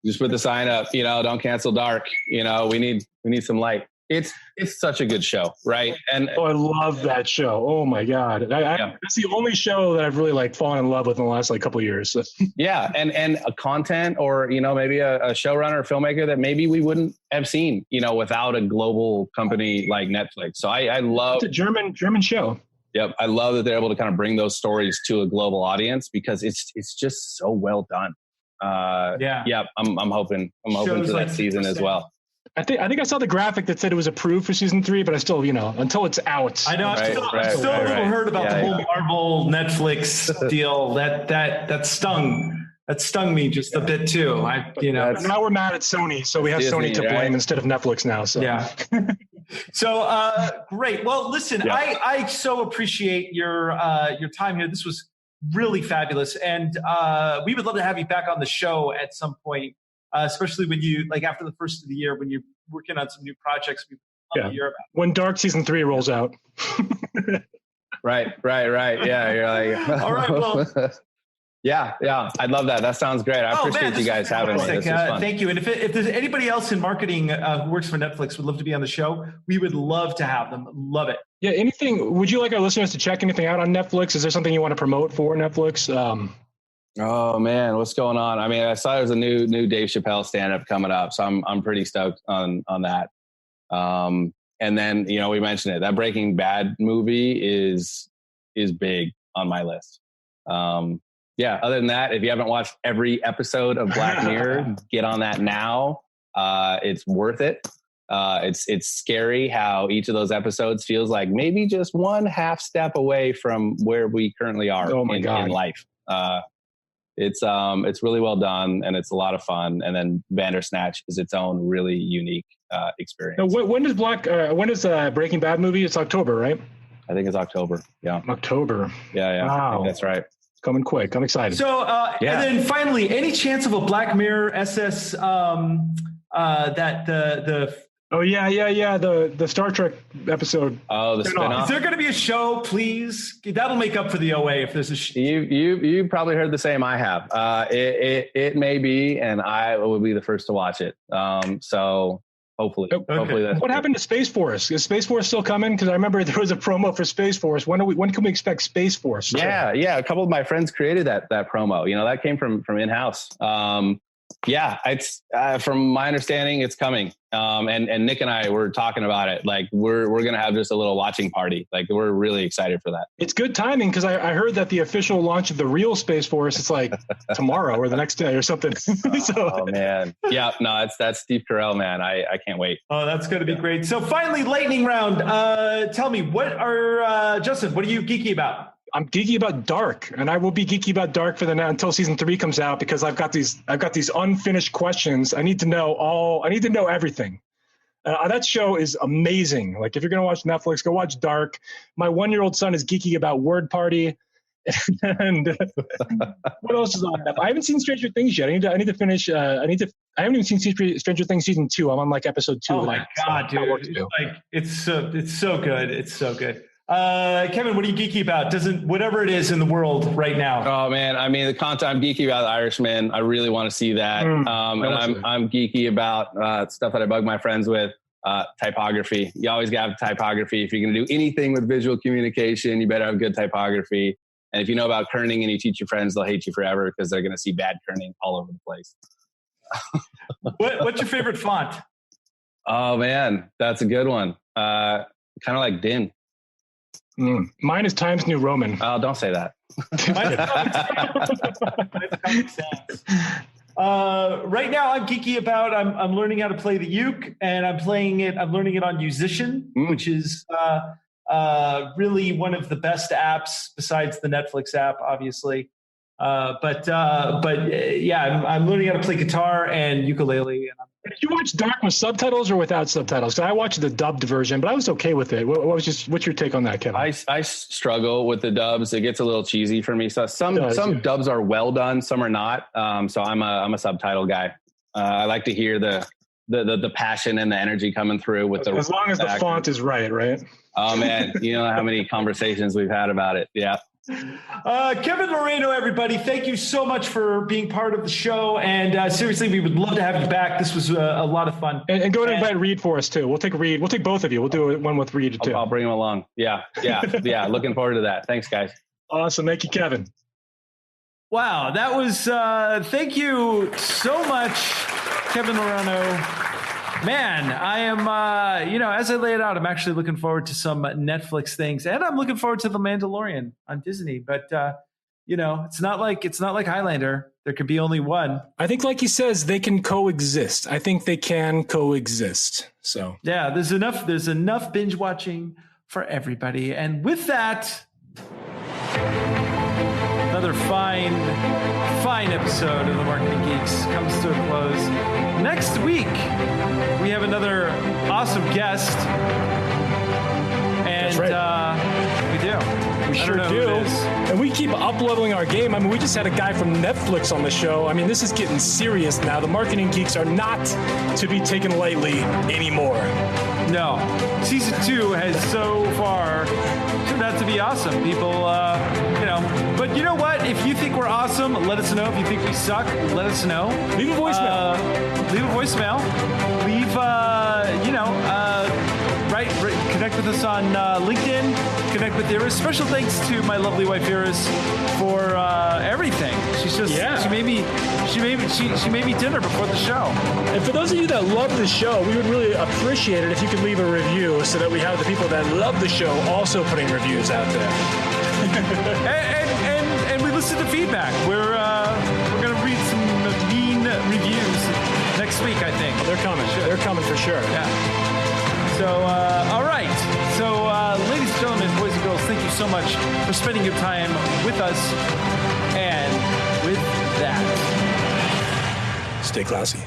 just put the sign up, don't cancel Dark. We need some light. It's such a good show, right? And I love that show. Oh my God. That's the only show that I've really fallen in love with in the last couple of years. Yeah. And a content, or, maybe a showrunner or filmmaker that maybe we wouldn't have seen, without a global company like Netflix. So I love. It's a German show. Yep. I love that they're able to kind of bring those stories to a global audience, because it's just so well done. Yeah. I'm hoping for that season as well. I think I saw the graphic that said it was approved for season 3, but I still, until it's out. I know. I'm still a little hurt about the whole Marvel Netflix deal. That stung. That stung me just a bit too. Now we're mad at Sony, so we have Disney, Sony to blame instead of Netflix now. So yeah. So great. Well, listen, I so appreciate your time here. This was really fabulous, and we would love to have you back on the show at some point. Especially when you, after the first of the year, when you're working on some new projects, we love to hear about. When Dark season 3 rolls out. Right. Yeah, you're like, all right, well. Yeah, I'd love that. That sounds great. I appreciate you guys having me. This was fun. Thank you. And if there's anybody else in marketing who works for Netflix would love to be on the show, we would love to have them. Love it. Yeah. Would you like our listeners to check anything out on Netflix? Is there something you want to promote for Netflix? Oh man, what's going on? I mean, I saw there's a new Dave Chappelle stand-up coming up, so I'm pretty stoked on that. And then, we mentioned it. That Breaking Bad movie is big on my list. other than that, if you haven't watched every episode of Black Mirror, get on that now. It's worth it. It's scary how each of those episodes feels like maybe just one half step away from where we currently are in life. It's really well done, and it's a lot of fun. And then Bandersnatch is its own really unique experience. Now, when does Breaking Bad movie? It's October, right? I think it's October. Yeah, October. Yeah. Wow. I think that's right. It's coming quick. I'm excited. So, and then finally, any chance of a Black Mirror SS that the Oh yeah. The Star Trek episode. Oh, the spin-off. Is there going to be a show, please? That'll make up for the OA if there's a You probably heard the same I have. It may be, and I will be the first to watch it. So hopefully that's what happened to Space Force? Is Space Force still coming? Because I remember there was a promo for Space Force. When can we expect Space Force? Yeah. A couple of my friends created that promo. That came from in-house. It's from my understanding, it's coming. And Nick and I were talking about it. Like we're going to have just a little watching party. Like we're really excited for that. It's good timing because I heard that the official launch of the real Space Force, it's like tomorrow or the next day or something. Oh man. Yeah, no, that's Steve Carell, man. I can't wait. Oh, that's going to be great. So finally, lightning round. Tell me, Justin, what are you geeky about? I'm geeky about Dark, and I will be geeky about Dark until season 3 comes out because I've got these unfinished questions. I need to know everything. That show is amazing. Like if you're gonna watch Netflix, go watch Dark. My 1-year-old son is geeky about Word Party. And what else is on that? I haven't seen Stranger Things yet. I need to finish. I haven't even seen Stranger Things season 2. I'm on like episode 2. Oh my god, dude! It's so good. It's so good. Kevin, what are you geeky about? Whatever it is in the world right now. Oh man, I mean the content. I'm geeky about The Irishman. I really want to see that. And I'm geeky about stuff that I bug my friends with. Typography. You always got to have typography. If you're going to do anything with visual communication, you better have good typography. And if you know about kerning and you teach your friends, they'll hate you forever because they're going to see bad kerning all over the place. What's your favorite font? Oh man, that's a good one. Kind of like DIN. Mine is Times New Roman. Oh, don't say that. Right now, I'm geeky about. I'm learning how to play the uke, and I'm learning it on Musician, which is really one of the best apps besides the Netflix app, obviously. But I'm learning how to play guitar and ukulele. And did you watch Dark with subtitles or without subtitles? I watched the dubbed version, but I was okay with it. What's your take on that, Kevin? I struggle with the dubs. It gets a little cheesy for me. So some dubs are well done, some are not. So I'm a subtitle guy. I like to hear the passion and the energy coming through with as long as the font is right? Oh man, you know how many conversations we've had about it. Yeah. Kevin Laurino, everybody, thank you so much for being part of the show. And seriously, we would love to have you back. This was a lot of fun. And go and invite Reed for us too. We'll take Reed. We'll take both of you. We'll do one with Reed too. I'll bring him along. Yeah. Looking forward to that. Thanks, guys. Awesome. Thank you, Kevin. Wow, that was. Thank you so much, Kevin Laurino. Man, I am, as I lay it out, I'm actually looking forward to some Netflix things, and I'm looking forward to The Mandalorian on Disney. But, it's not like Highlander. There could be only one. I think, like he says, they can coexist. I think they can coexist. So yeah, there's enough binge watching for everybody. And with that, another fine episode of the Marketing Geeks comes to a close. Next week, we have another awesome guest. And that's right. We do. We sure do. And we keep up-leveling our game. I mean, we just had a guy from Netflix on the show. I mean, this is getting serious now. The Marketing Geeks are not to be taken lightly anymore. No. Season 2 has so far turned out to be awesome. People, But you know what? If you think we're awesome, let us know. If you think we suck, let us know. Leave a voicemail. Connect with us on LinkedIn. Connect with Iris. Special thanks to my lovely wife Iris for everything. She's just she made me dinner before the show. And for those of you that love the show, we would really appreciate it if you could leave a review so that we have the people that love the show also putting reviews out there. and we listen to feedback. They're coming. Sure. They're coming for sure. Yeah. So, all right. So, ladies and gentlemen, boys and girls, thank you so much for spending your time with us. And with that, Stay classy.